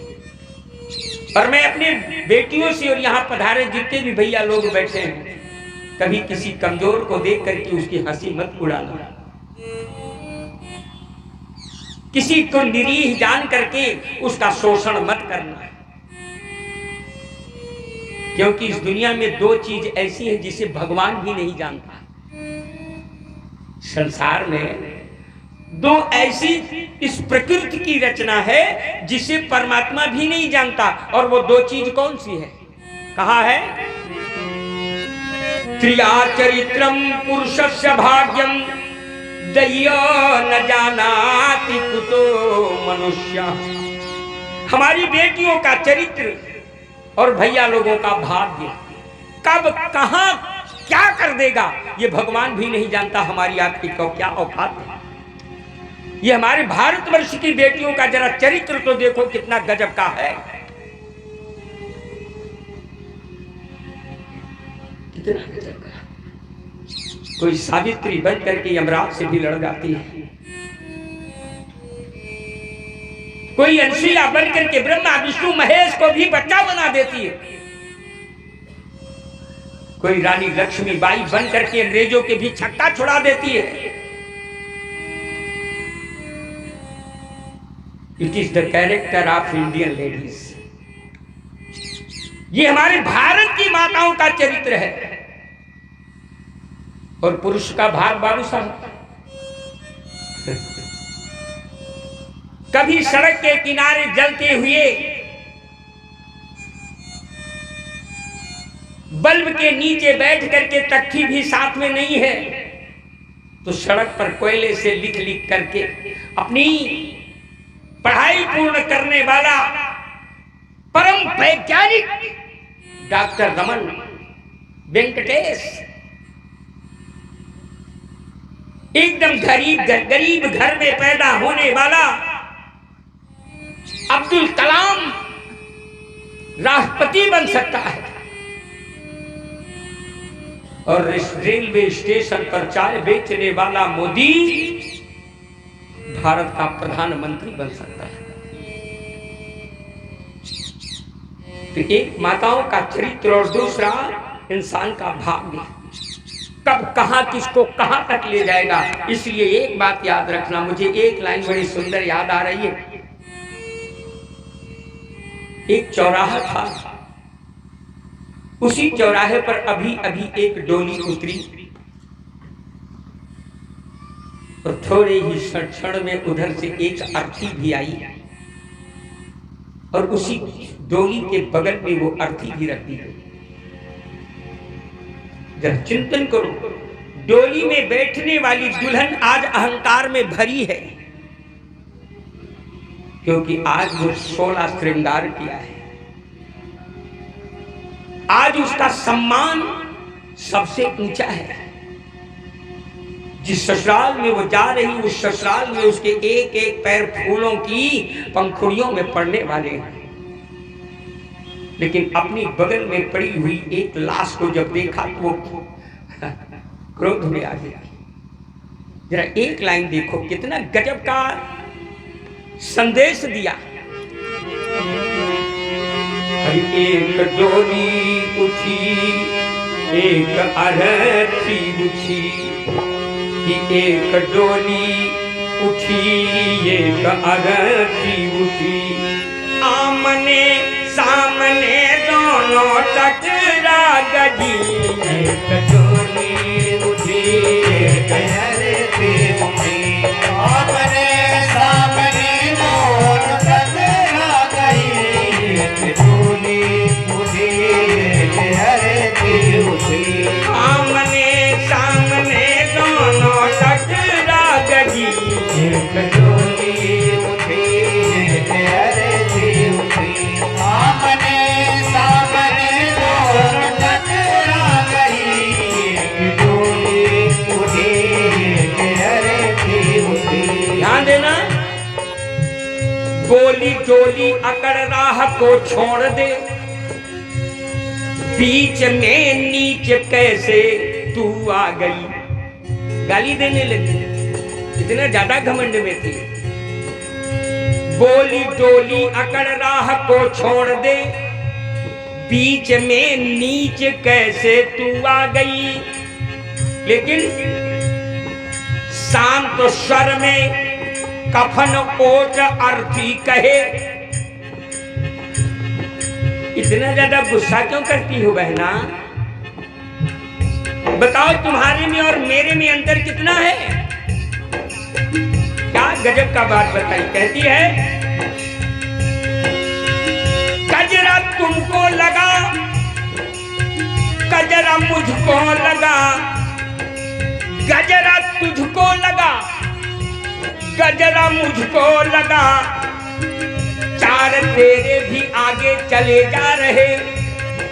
और मैं अपने बेटियों से और यहाँ पधारे जितने भी भैया लोग बैठे हैं, कभी किसी कमजोर को देख करके उसकी हंसी मत उड़ाना, किसी को निरीह जान करके उसका शोषण मत करना, क्योंकि इस दुनिया में दो चीज ऐसी है जिसे भगवान भी नहीं जानता। संसार में दो ऐसी इस प्रकृति की रचना है जिसे परमात्मा भी नहीं जानता, और वो दो चीज कौन सी है? कहा है त्रिया चरित्रम पुरुषस्य भाग्यम दय्यो न जानाति कुतो मनुष्य। हमारी बेटियों का चरित्र और भैया लोगों का भाग्य कब कहां क्या कर देगा ये भगवान भी नहीं जानता। हमारी आपकी को क्या औकात है। ये हमारे भारतवर्ष की बेटियों का जरा चरित्र तो देखो कितना गजब का है, कितना गजब का। कोई सावित्री बन करके यमराज से भी लड़ जाती है, कोई अनसुईया बन करके ब्रह्मा विष्णु महेश को भी बच्चा बना देती है, कोई रानी लक्ष्मीबाई बन करके अंग्रेजों के भी छक्का छुड़ा देती है। It is the character of Indian ladies. ये हमारे भारत की माताओं का चरित्र है। और पुरुष का भाग बाबू साहब, कभी सड़क के किनारे जलते हुए बल्ब के नीचे बैठ करके तख्ती भी साथ में नहीं है, तो सड़क पर कोयले से लिख लिख करके अपनी पढ़ाई पूर्ण करने वाला परम वैज्ञानिक डॉक्टर रमन वेंकटेश, एकदम गरीब घर में पैदा होने वाला अब्दुल कलाम राष्ट्रपति बन सकता है, और रेलवे स्टेशन पर चाय बेचने वाला मोदी भारत का प्रधानमंत्री बन सकता है। तो एक माताओं का चरित्र और दूसरा इंसान का भाग्य कब कहां किसको कहां तक ले जाएगा। इसलिए एक बात याद रखना, मुझे एक लाइन बड़ी सुंदर याद आ रही है। एक चौराहा था, उसी चौराहे पर अभी अभी एक डोली उतरी, और थोड़े ही क्षण में उधर से एक अर्थी भी आई, और उसी डोली के बगल में वो अर्थी भी रखती है। जब चिंतन करो, डोली में बैठने वाली दुल्हन आज अहंकार में भरी है, क्योंकि आज वो 16 श्रृंगार किया है। आज उसका सम्मान सबसे ऊंचा है। जिस ससुराल में वो जा रही, उस ससुराल में उसके एक एक पैर फूलों की पंखुड़ियों में पड़ने वाले हैं। लेकिन अपनी बगल में पड़ी हुई एक लाश को जब देखा तो वो क्रोध में आ गया। जरा एक लाइन देखो, कितना गजब का संदेश दिया। एक डोली उठी, एक अरथी उठी, कि एक डोली उठी, एक अरथी उठी, आमने सामने दोनों टकरा गई। एक डोली उठी, एक अरथी उठी, आमने सामने दोनों टकरा गई। बोली डोली अकड़ राह को छोड़ दे, बीच में नीच कैसे तू आ गई। गाली देने लगी, इतना ज्यादा घमंड में थी। बोली डोली अकड़ राह को छोड़ दे, बीच में नीच कैसे तू आ गई। लेकिन शांत स्वर में कफन ओट अर्थी कहे। इतना ज्यादा गुस्सा क्यों करती हो बहना? बताओ तुम्हारे में और मेरे में अंतर कितना है? क्या गजब का बात बताई। कहती है कजरा तुमको लगा, कजरा मुझको लगा, गजरा तुझको लगा, गजरा मुझको लगा। चार तेरे भी आगे चले जा रहे,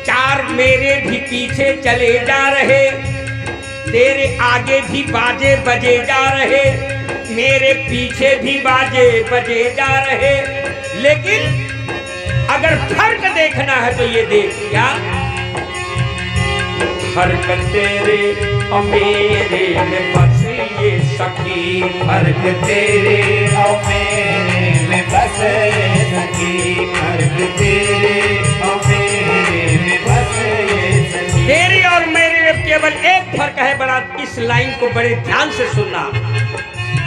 चार मेरे भी पीछे चले जा रहे। तेरे आगे भी बाजे बजे जा रहे, मेरे पीछे भी बाजे बजे जा रहे। लेकिन अगर फर्क देखना है तो ये देख, क्या फर्क तेरे और मेरे में बस ये सखी। फर्क तेरे और मेरे में बस ये सखी। फर्क तेरे और मेरे में बस ये सखी। तेरे और मेरे में केवल एक फर्क है बड़ा। इस लाइन को बड़े ध्यान से सुनना।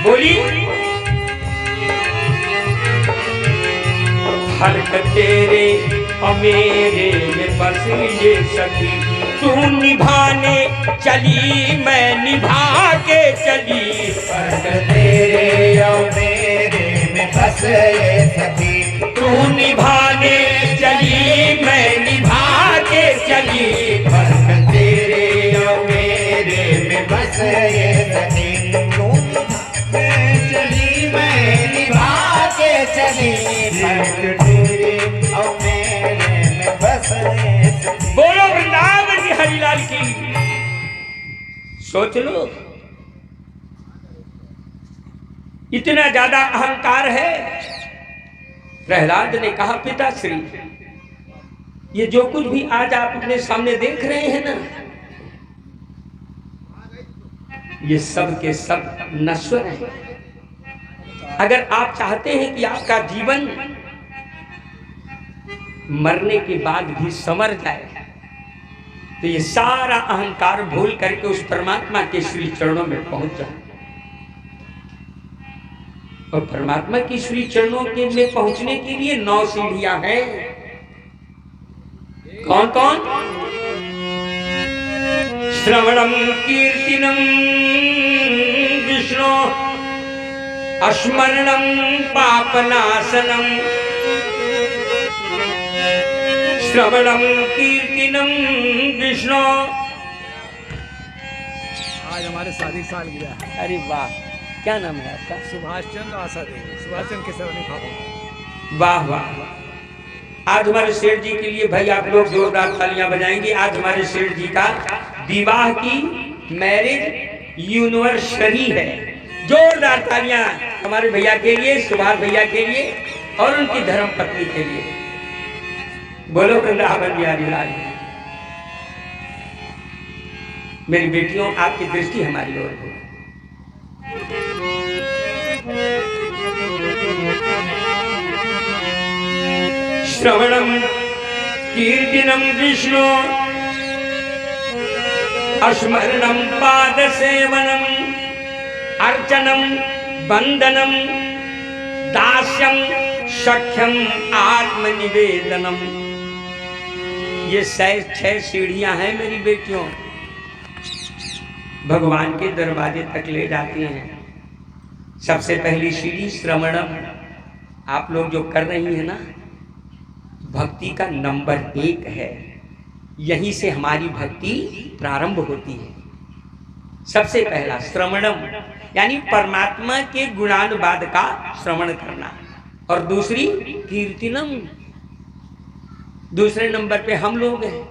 बोली फर्क तेरे और मेरे में बस ये सखी। तू निभाने चली मैं निभा के चली। फर्क तेरे और मेरे में बस ये सखी। तू निभाने चली मैं निभा के चली। फर्क तेरे और मेरे में बस ये सखी। तू निभाने चली मैं निभा के चली। फर्क तेरे और मेरे में बस ये सखी। बोलो वृंदावन की हरिलाल की। सोच लो, इतना ज्यादा अहंकार है। प्रहलाद ने कहा पिताश्री, ये जो कुछ भी आज आप अपने सामने देख रहे हैं ना, ये सब के सब नश्वर हैं। अगर आप चाहते हैं कि आपका जीवन मरने के बाद भी संवर जाए, तो ये सारा अहंकार भूल करके उस परमात्मा के श्री चरणों में पहुंच जाओ। और परमात्मा की श्री चरणों के में पहुंचने के लिए 9 सीढ़ियां हैं। कौन कौन? श्रवणम कीर्तिनम विष्णु, स्मरणम पापनाशनम। श्रवणम कीर्तिनम विष्णु। आज हमारे शादी साल गिरा है। अरे वाह, क्या नाम है आपका? सुभाष चंद्र आशा देवी। सुभाष चंद्र के सर खाते। वाह वाह वाह। आज हमारे सेठ जी के लिए भाई आप लोग जोरदार तालियां बजाएंगे। आज हमारे सेठ जी का विवाह की मैरिज यूनिवर्सरी है। जोरदार तालियां हमारे भैया के लिए, सुभाष भैया के लिए और उनकी धर्म पत्नी के लिए। बोलो वृंदावन बिहारी लाल। मेरी बेटियों, आपकी दृष्टि हमारी ओर हो। श्रवणम कीर्तिनम विष्णु, स्मरणम पाद सेवनम, अर्चनम वंदनम, दास्यम सख्यम आत्मनिवेदनम। ये 6 सीढ़ियां हैं मेरी बेटियों, भगवान के दरवाजे तक ले जाती हैं। सबसे पहली सीढ़ी श्रवणम। आप लोग जो कर रही हैं ना, भक्ति का नंबर 1 है। यहीं से हमारी भक्ति प्रारंभ होती है। सबसे पहला श्रवणम, यानी परमात्मा के गुणानुवाद का श्रवण करना। और दूसरी कीर्तिनम, दूसरे नंबर पे हम लोग हैं।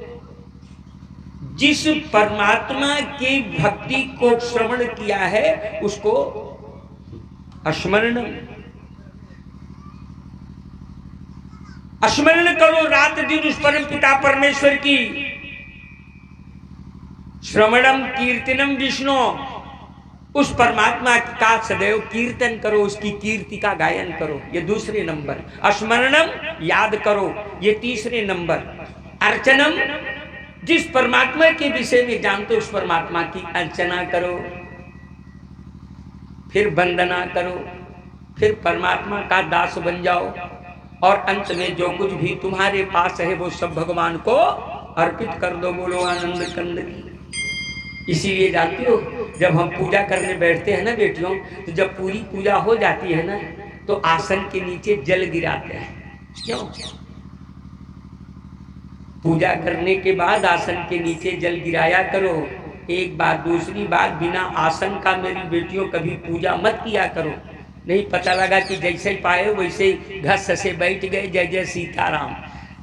जिस परमात्मा की भक्ति को श्रवण किया है उसको स्मरणम। स्मरण करो रात दिन उस परम पिता परमेश्वर की। श्रवणम कीर्तनम विष्णु, उस परमात्मा का सदैव कीर्तन करो, उसकी कीर्ति का गायन करो, ये दूसरे नंबर। स्मरणम, याद करो, ये तीसरे नंबर। अर्चनम, जिस परमात्मा के विषय में जानते हो उस परमात्मा की अर्चना करो, फिर वंदना करो, फिर परमात्मा का दास बन जाओ, और अंत में जो कुछ भी तुम्हारे पास है वो सब भगवान को अर्पित कर दो। बोलो आनंद कंद की। इसीलिए जानती हो, जब हम पूजा करने बैठते हैं ना बेटियों, तो जब पूरी पूजा हो जाती है ना, तो आसन के नीचे जल गिराते हैं। क्यों? पूजा करने के बाद आसन के नीचे जल गिराया करो। एक बात। दूसरी बात, बिना आसन का मेरी बेटियों कभी पूजा मत किया करो। नहीं पता लगा कि जैसे पाए वैसे घस से बैठ गए, जय जय सीताराम।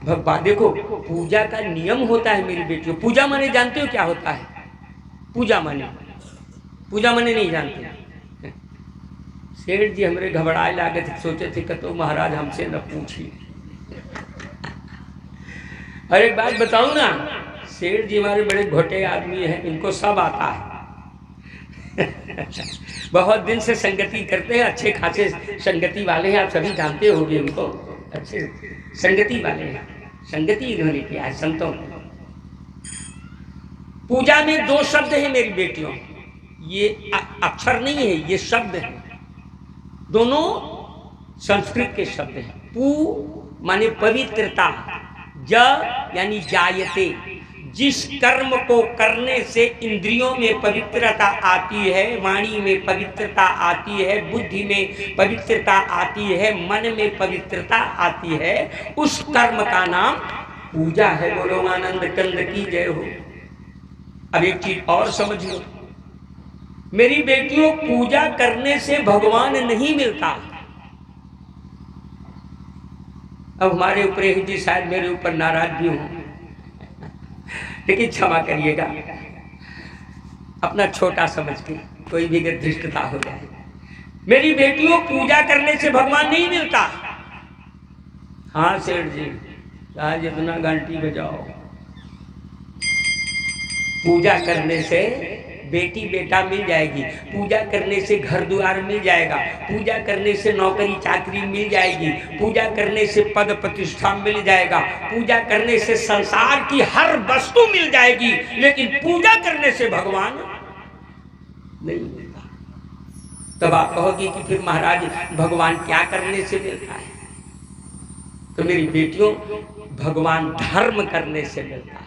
भगवान देखो, पूजा का नियम होता है मेरी बेटियों। पूजा माने जानते हो क्या होता है? पूजा माने नहीं जानते। सेठ जी हमारे घबराए लागे थे, सोचे थे कि तो महाराज हमसे न पूछिए। और एक बात बताऊं ना, सेठ जी हमारे बड़े घोटे आदमी हैं, इनको सब आता है। बहुत दिन से संगति करते हैं, अच्छे खासे संगति वाले हैं, आप सभी जानते होंगे उनको। अच्छे संगति वाले हैं, संगति इन्होंने किया है संतों को। पूजा में दो शब्द हैं मेरी बेटियों, ये अक्षर नहीं है, ये शब्द है। दोनों संस्कृत के शब्द हैं। पू माने पवित्रता, ज यानी जायते। जिस कर्म को करने से इंद्रियों में पवित्रता आती है, वाणी में पवित्रता आती है, बुद्धि में पवित्रता आती है, मन में पवित्रता आती है, उस कर्म का नाम पूजा है। बोलो आनंद कंद की जय हो। अब एक चीज और समझ लो मेरी बेटियों, पूजा करने से भगवान नहीं मिलता। अब हमारे ऊपर जी शायद मेरे ऊपर नाराज भी हों, लेकिन क्षमा करिएगा, अपना छोटा समझ के कोई भी धृष्टता हो जाए। मेरी बेटियों, पूजा करने से भगवान नहीं मिलता। हाँ सेठ जी, आज इतना घंटी बजाओ। पूजा करने से बेटी बेटा मिल जाएगी, पूजा करने से घर द्वार मिल जाएगा, पूजा करने से नौकरी चाकरी मिल जाएगी, पूजा करने से पद प्रतिष्ठा मिल जाएगा, पूजा करने से संसार की हर वस्तु मिल जाएगी, लेकिन पूजा करने से भगवान नहीं मिलता। तब आप कहोगी कि फिर महाराज भगवान क्या करने से मिलता है? तो मेरी बेटियों, भगवान धर्म करने से मिलता है।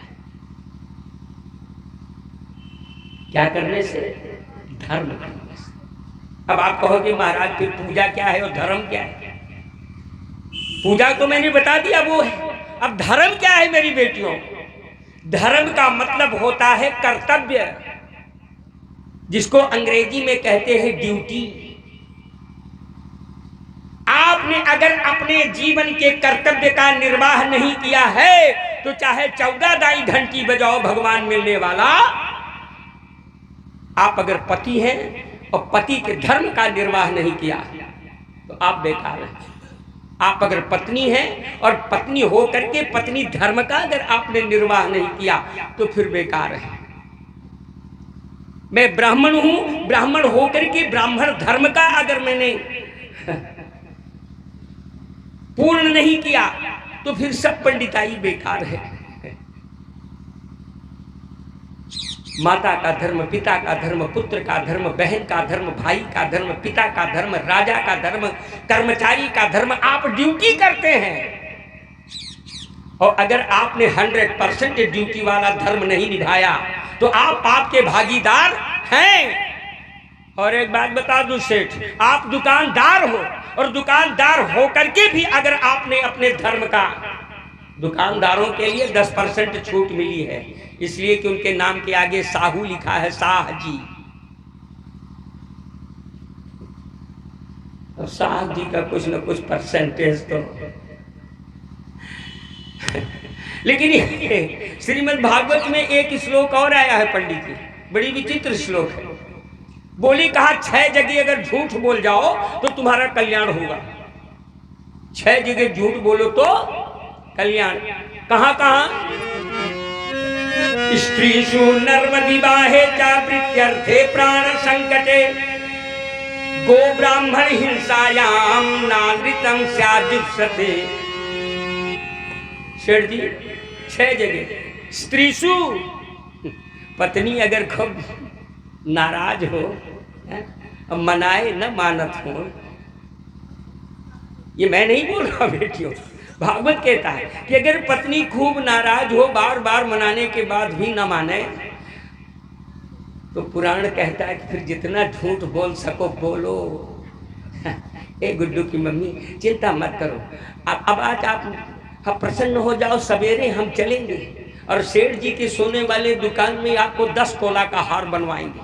क्या करने से? धर्म करने से। अब आप कहोगे महाराज फिर पूजा क्या है और धर्म क्या है? पूजा तो मैंने बता दिया वो है, अब धर्म क्या है मेरी बेटियों? धर्म का मतलब होता है कर्तव्य, जिसको अंग्रेजी में कहते हैं ड्यूटी। आपने अगर अपने जीवन के कर्तव्य का निर्वाह नहीं किया है, तो चाहे 14 दाई घंटी बजाओ, भगवान मिलने वाला। आप अगर पति हैं और पति के धर्म का निर्वाह नहीं किया तो आप बेकार हैं। आप अगर पत्नी हैं और पत्नी हो करके पत्नी धर्म का अगर आपने निर्वाह नहीं किया तो फिर बेकार है। मैं ब्राह्मण हूं, ब्राह्मण हो करके ब्राह्मण धर्म का अगर मैंने पूर्ण नहीं किया तो फिर सब पंडिताई बेकार है। माता का धर्म, पिता का धर्म, पुत्र का धर्म, बहन का धर्म, भाई का धर्म, पिता का धर्म, राजा का धर्म, कर्मचारी का धर्म, आप ड्यूटी करते हैं। और अगर आपने 100% ड्यूटी वाला धर्म नहीं निभाया तो आप पाप के भागीदार हैं। और एक बात बता दूं सेठ, आप दुकानदार हो और दुकानदार होकर के भी अगर आपने अपने धर्म का, दुकानदारों के लिए 10% छूट मिली है, इसलिए कि उनके नाम के आगे साहू लिखा है, साह जी। और साह जी का कुछ न कुछ परसेंटेज तो लेकिन श्रीमद् भागवत में एक श्लोक और आया है पंडित जी, बड़ी विचित्र श्लोक है। बोली कहा 6 जगह अगर झूठ बोल जाओ तो तुम्हारा कल्याण होगा। 6 जगह झूठ बोलो तो कल्याण। कहाँ कहाँ? स्त्रीषु नर्म विवाहे च प्रीत्यर्थे प्राण संकटे गो ब्राह्मण हिंसायाम नागरिकं स्याजुषते। सेठ जी 6 जगह स्त्रीषु, पत्नी अगर खूब नाराज हो, मनाए न मानत हो, ये मैं नहीं बोल रहा बेटियों, भागवत कहता है कि अगर पत्नी खूब नाराज हो, बार बार मनाने के बाद भी न माने, तो पुराण कहता है कि फिर जितना झूठ बोल सको बोलो। ए गुड्डू की मम्मी चिंता मत करो, अब आज आप प्रसन्न हो जाओ, सवेरे हम चलेंगे और सेठ जी के सोने वाले दुकान में आपको 10 तोला का हार बनवाएंगे।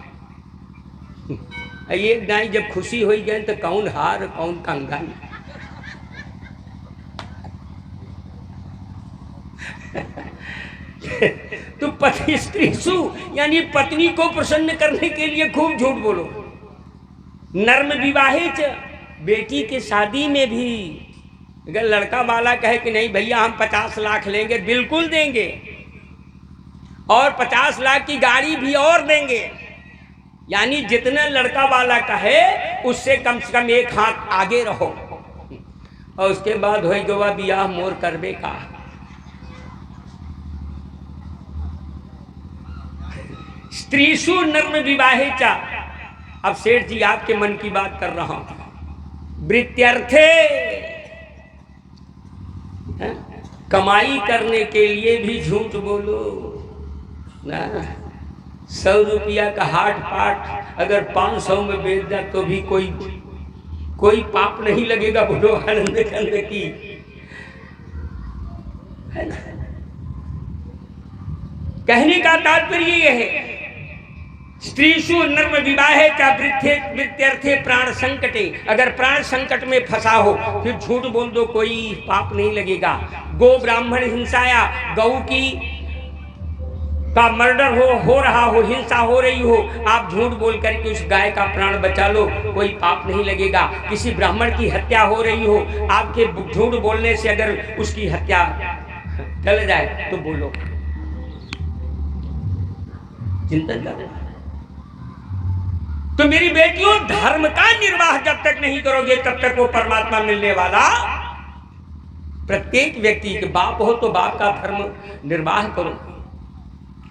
एक दाई जब खुशी हो गए तो कौन हार कौन कंगन। तो पति स्त्रीषु यानी पत्नी को प्रसन्न करने के लिए खूब झूठ बोलो। नर्म विवाहे च, बेटी के शादी में भी अगर लड़का वाला कहे कि नहीं भैया हम 50 लाख लेंगे, बिल्कुल देंगे, और 50 लाख की गाड़ी भी और देंगे। यानी जितना लड़का वाला कहे उससे कम से कम 1 हाथ आगे रहो। और उसके बाद हो गोवा बियाह मोर करबे का। स्त्रीषु नर्म विवाहे चा। अब सेठ जी आपके मन की बात कर रहा हूं। वृत्त्यर्थे, कमाई करने के लिए भी झूठ बोलो ना। 100 रुपया का हाट पाट अगर 500 में बेच दिया तो भी कोई पाप नहीं लगेगा। बोलो आनंद करने की, है ना। कहने का तात्पर्य यह है, स्त्रीषु नर्म विवाहे चा वृत्त्यर्थे प्राण संकटे। अगर प्राण संकट में फंसा हो फिर झूठ बोल दो, कोई पाप नहीं लगेगा। गो ब्राह्मण हिंसाया, गौ की का मर्डर हो रहा हो, हिंसा हो रही हो, आप झूठ बोल करके उस गाय का प्राण बचा लो, कोई पाप नहीं लगेगा। किसी ब्राह्मण की हत्या हो रही हो, आपके झूठ बोलने से अगर उसकी हत्या टल जाए तो बोलो। चिंतन करें। तो मेरी बेटियों, धर्म का निर्वाह जब तक नहीं करोगे तब तक वो परमात्मा मिलने वाला। प्रत्येक व्यक्ति के बाप हो तो बाप का धर्म निर्वाह करो।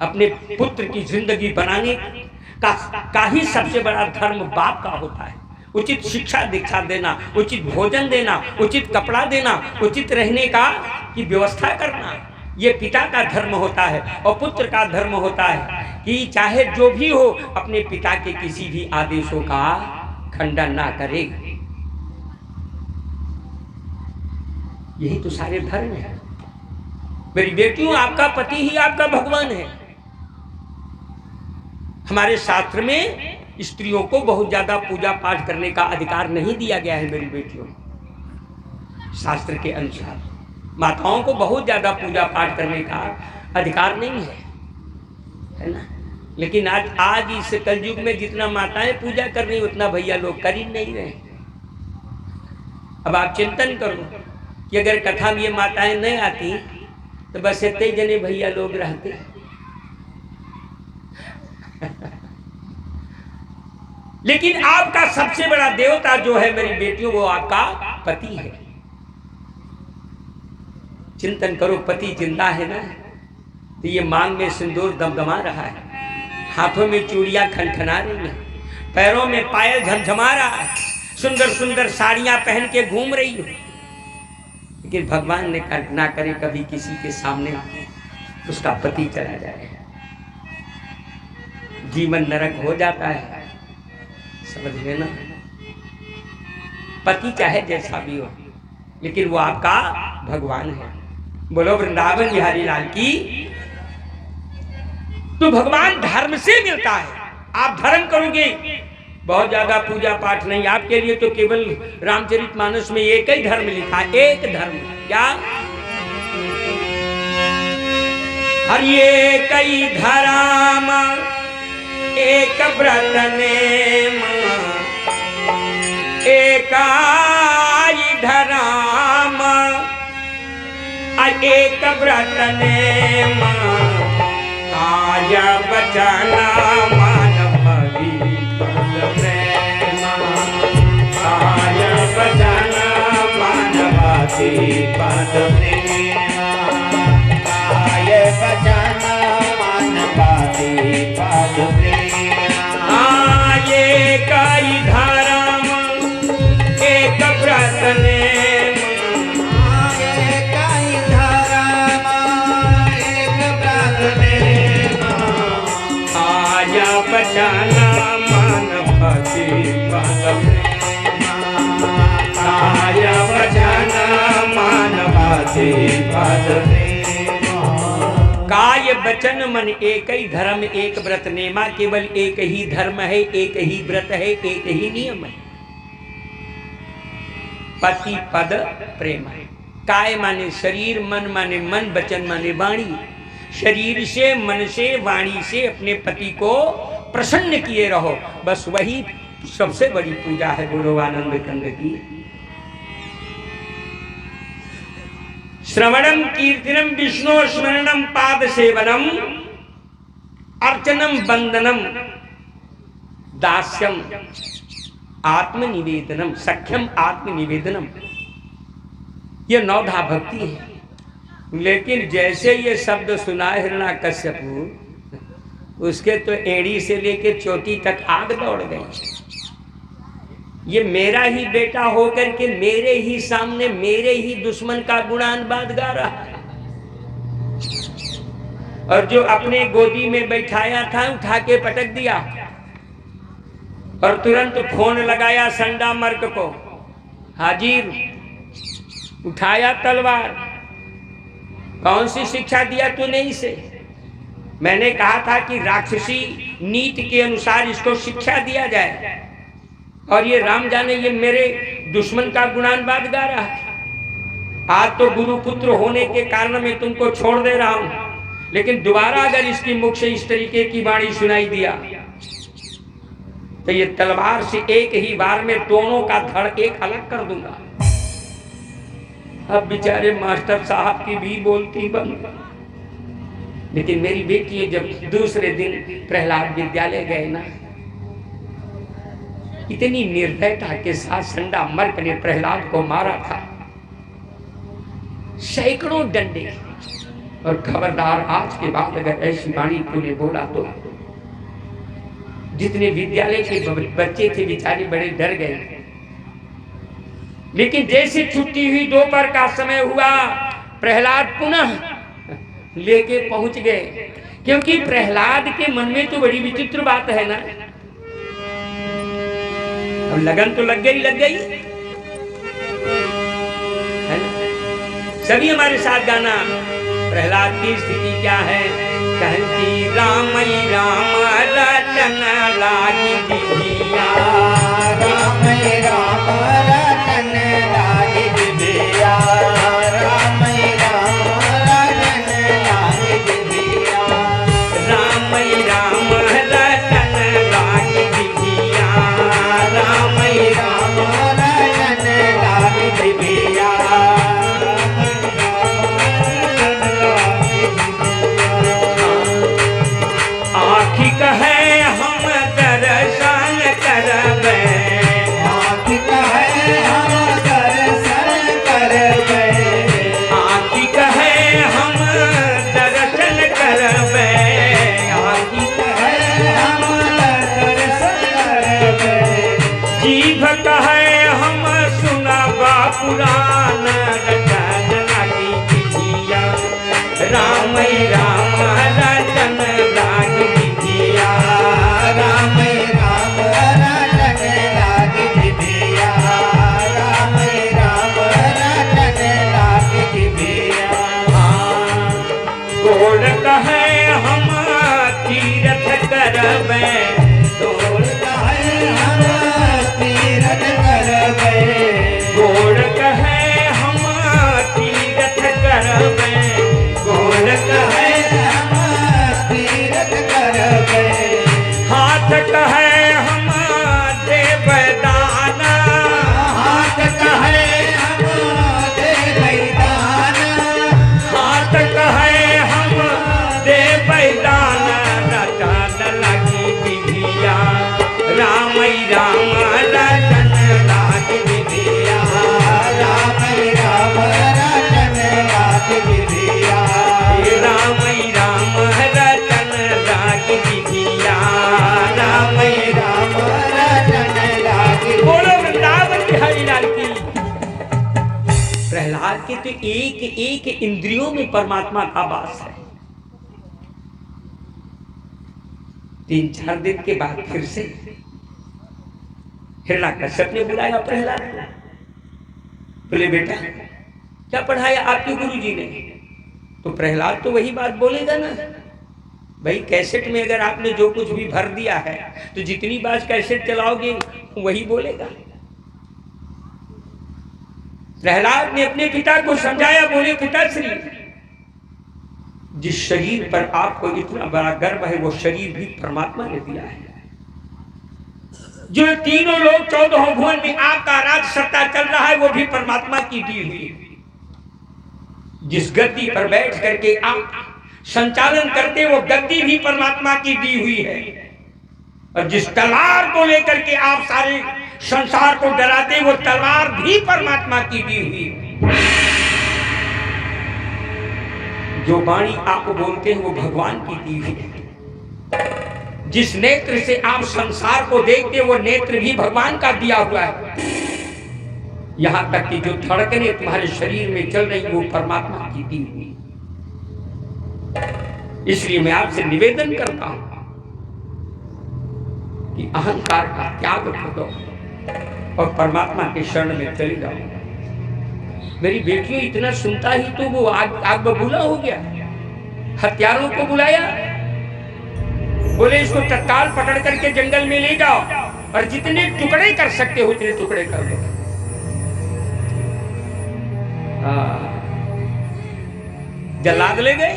अपने पुत्र की जिंदगी बनाने का ही सबसे बड़ा धर्म बाप का होता है। उचित शिक्षा दीक्षा देना, उचित भोजन देना, उचित कपड़ा देना, उचित रहने का की व्यवस्था करना, ये पिता का धर्म होता है। और पुत्र का धर्म होता है कि चाहे जो भी हो अपने पिता के किसी भी आदेशों का खंडन ना करे। यही तो सारे धर्म है। मेरी बेटियों, आपका पति ही आपका भगवान है। हमारे शास्त्र में स्त्रियों को बहुत ज्यादा पूजा पाठ करने का अधिकार नहीं दिया गया है। मेरी बेटियों, शास्त्र के अनुसार माताओं को बहुत ज्यादा पूजा पाठ करने का अधिकार नहीं है ना। लेकिन आज इस कलयुग में जितना माताएं पूजा कर रही उतना भैया लोग कर ही नहीं रहे। अब आप चिंतन करो कि अगर कथा में ये माताएं नहीं आती तो बस इतने जने भैया लोग रहते। लेकिन आपका सबसे बड़ा देवता जो है मेरी बेटियों, वो आपका पति है। चिंतन करो, पति जिंदा है ना, तो ये मांग में सिंदूर दमदमा रहा है, हाथों में चूड़ियां खनखना रही हैं, पैरों में पायल झमझमा रहा है, सुंदर सुंदर साड़ियां पहन के घूम रही हो। लेकिन भगवान ने ना करे कभी किसी के सामने उसका पति चला जाए, जीवन नरक हो जाता है। समझ में ना। पति चाहे जैसा भी हो लेकिन वो आपका भगवान है। बोलो वृंदावन बिहारी लाल की। तो भगवान धर्म से मिलता है। आप धर्म करोगे, बहुत ज्यादा पूजा पाठ नहीं, आपके लिए तो केवल रामचरितमानस में एक ही धर्म लिखा, एक धर्म। क्या? हर एक ही धर्म एक व्रत नेम, एक ही धर्म एक व्रत नेम काया बचना मानव पद प्रेम काया बचना मानवासी पद प्रेम काय बचन मानवासी पद प्रेम आये कई धर्म एक व्रत नेम कई धर्म एक व्रत नेम आया बचना मानवासी पद प्रेम आया बचना मानवासी पद प्रेम काय वचन मन एक ही धर्म एक व्रत नेमा केवल एक ही धर्म है एक ही व्रत है एक ही नियम है पति पद प्रेम है काय माने शरीर मन माने मन वचन माने वाणी शरीर से मन से वाणी से अपने पति को प्रसन्न किए रहो बस वही सबसे बड़ी पूजा है बोलो आनंद कंद की श्रवणम कीर्तनम विष्णु स्मरणम पाद सेवनम अर्चनम वंदनम दास्यम आत्मनिवेदनम सख्यम आत्मनिवेदनम ये नौधा भक्ति है लेकिन जैसे ये शब्द सुना हिरण्याकश्यपु उसके तो एड़ी से लेके चोटी तक आग दौड़ गई ये मेरा ही बेटा होकर के मेरे ही सामने मेरे ही दुश्मन का गुणानुवाद गा रहा है और जो अपने गोदी में बैठाया था उठा के पटक दिया और तुरंत फोन लगाया संडा मर्क को हाजिर उठाया तलवार कौन सी शिक्षा दिया तूने इसे मैंने कहा था कि राक्षसी नीति के अनुसार इसको शिक्षा दिया जाए और ये राम जाने ये मेरे दुश्मन का गुणानुवाद गा रहा है आज तो गुरुपुत्र होने के कारण मैं तुमको छोड़ दे रहा हूं लेकिन दोबारा अगर इसकी मुख से इस तरीके की वाणी सुनाई दिया तो ये तलवार से एक ही बार में दोनों का धड़ एक अलग कर दूंगा अब बेचारे मास्टर साहब की भी बोलती बंद लेकिन मेरी बेटी जब दूसरे दिन प्रहलाद विद्यालय गए ना इतनी निर्दयता के साथ संडा मर्क ने प्रहलाद को मारा था सैकड़ों डंडे और खबरदार आज के बाद अगर ऐसी वाणी तूने बोला तो जितने विद्यालय के बच्चे थे बेचारे बड़े डर गए लेकिन जैसे छुट्टी हुई दोपहर का समय हुआ प्रहलाद पुनः लेके पहुंच गए क्योंकि प्रहलाद के मन में तो बड़ी विचित्र बात है ना अब लगन तो लग गई है ना सभी हमारे साथ गाना प्रहलाद की स्थिति क्या है कहती राम रटन लागी दिया राम राम रटन लागी दिया राम रटन लागी दिया राम रटन लागी दिया राम रटन लागी दिया आखी कहे हम दर्शन करबे आखी कहे हम दर्शन करबे आखी कहे हम दर्शन करबे आखी कहे हम दर्शन करबे जीभ कहे हम सुनबा पुराण रटन लागी दिया राम रटन लागी दिया राम राम रटन लागी दिया राम रटन लागी दिया गोड़ कहे हम तीरथ करबे डोल कहे हम तीरथ करबे गोड़ कहे हम तीरथ करबे गोड़ कहे हम तीरथ करबे हाथ कहे हम देव दाना हाथ कहे हम देव दान तो एक एक इंद्रियों में परमात्मा का वास है। 3-4 दिन के बाद फिर से हिरण्यकश्यप ने बुलाया प्रहलाद को। बोले बेटा क्या पढ़ाया आपके गुरुजी ने? तो प्रहलाद तो वही बात बोलेगा ना भाई, कैसेट में अगर आपने जो कुछ भी भर दिया है तो जितनी बार कैसेट चलाओगे वही बोलेगा। प्रहलाद ने अपने पिता को समझाया, बोले पिताश्री जिस शरीर पर आपको इतना बड़ा गर्व है वो शरीर भी परमात्मा ने दिया है। जो तीनों लोग 14 भुवन में आपका राज सत्ता चल रहा है वो भी परमात्मा की दी हुई है। जिस गद्दी पर बैठ करके आप संचालन करते वो गद्दी भी परमात्मा की दी हुई है। और जिस तलवार को लेकर के आप सारे संसार को डराते वो तलवार भी परमात्मा की दी हुई है। जो वाणी आप बोलते हैं वो भगवान की दी हुई है। जिस नेत्र से आप संसार को देखते वो नेत्र भी भगवान का दिया हुआ है। यहां तक कि जो धड़कनें तुम्हारे शरीर में चल रही वो परमात्मा की दी हुई। इसलिए मैं आपसे निवेदन करता हूं कि अहंकार का त्याग कर दो और परमात्मा के शरण में चले जाओ। मेरी बेटियों इतना सुनता ही तो वो आग बबूला हो गया। हत्यारों को बुलाया, बोले इसको तत्काल पकड़ करके जंगल में ले जाओ और जितने टुकड़े कर सकते हो उतने टुकड़े कर दो। जल्लाद ले गए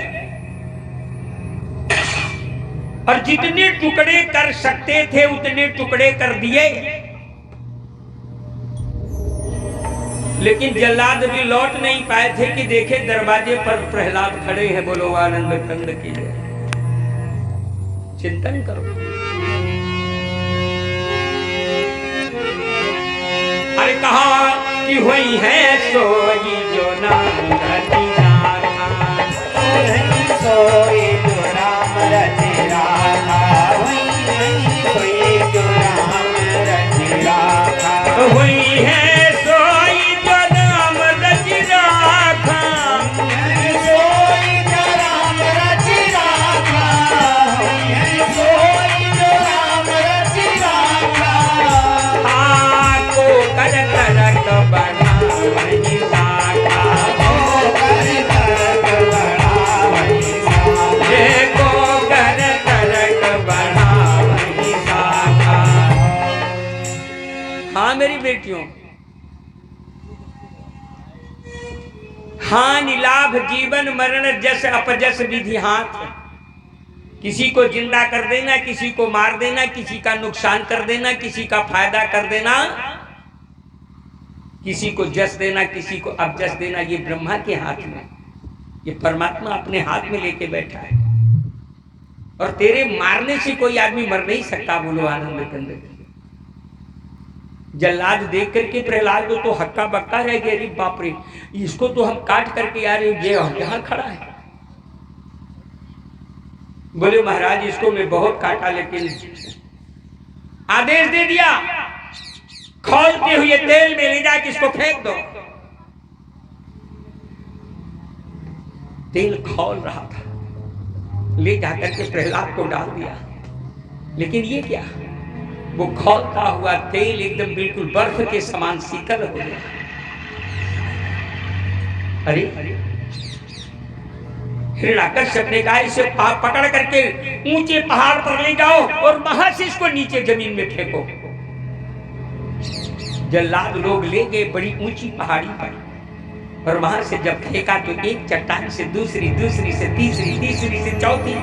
और जितने टुकड़े कर सकते थे उतने टुकड़े कर दिए। लेकिन जल्लाद भी लौट नहीं पाए थे कि देखे दरवाजे पर प्रहलाद खड़े हैं। बोलो आनंद कंद की जय। चिंतन करो। अरे कहा कि हुई है सोई जो नाम रति राखा, सोई जो राम रति राखा, सोई जो राम रति राखा, हुई है सोई जो नाम रति राखा, सोई जो राम रति राखा, सोई जो राम रति राखा, हाँ को कर करक बना वही साखा, को कर करक बना वही साखा, ये को कर करक बना वही साखा। हाँ मेरी बेटियों, हानि लाभ जीवन मरण जस अपजस विधि हाथ। किसी को जिंदा कर देना, किसी को मार देना, किसी का नुकसान कर देना, किसी का फायदा कर देना, किसी को जस देना, किसी को अपजस देना, ये ब्रह्मा के हाथ में, ये परमात्मा अपने हाथ में लेके बैठा है। और तेरे मारने से कोई आदमी मर नहीं सकता। बोलो आनंद कंद। जल्लाद देख करके प्रहलाद को तो हक्का बक्का रह गया। अरे बाप रे, इसको तो हम काट करके आ रहे, ये यहाँ खड़ा है। बोले महाराज इसको मैं बहुत काटा लेकिन आदेश दे दिया खौलते हुए तेल में ले जाके इसको फेंक दो। तेल खौल रहा था, ले जाकर के प्रहलाद को डाल दिया। लेकिन ये क्या, वो खौलता हुआ तेल एकदम बिल्कुल बर्फ के समान शीतल हो गया। अरे हिरण्यकश्यप ने कहा इसे पकड़ करके ऊंचे पहाड़ पर ले जाओ और वहां से इसको नीचे जमीन में फेंको। जल्लाद लोग ले गए बड़ी ऊंची पहाड़ी पर और वहां से जब फेंका तो एक चट्टान से दूसरी, दूसरी से तीसरी, तीसरी से चौथी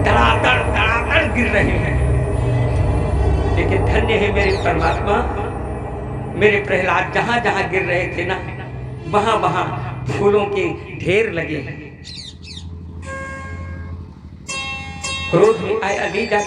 धड़ाधड़ गिर रहे हैं। लेकिन धन्य है मेरे परमात्मा, मेरे प्रहलाद जहां जहां गिर रहे थे ना वहां वहां फूलों के ढेर लगे हैं। क्रोध में आया ले जा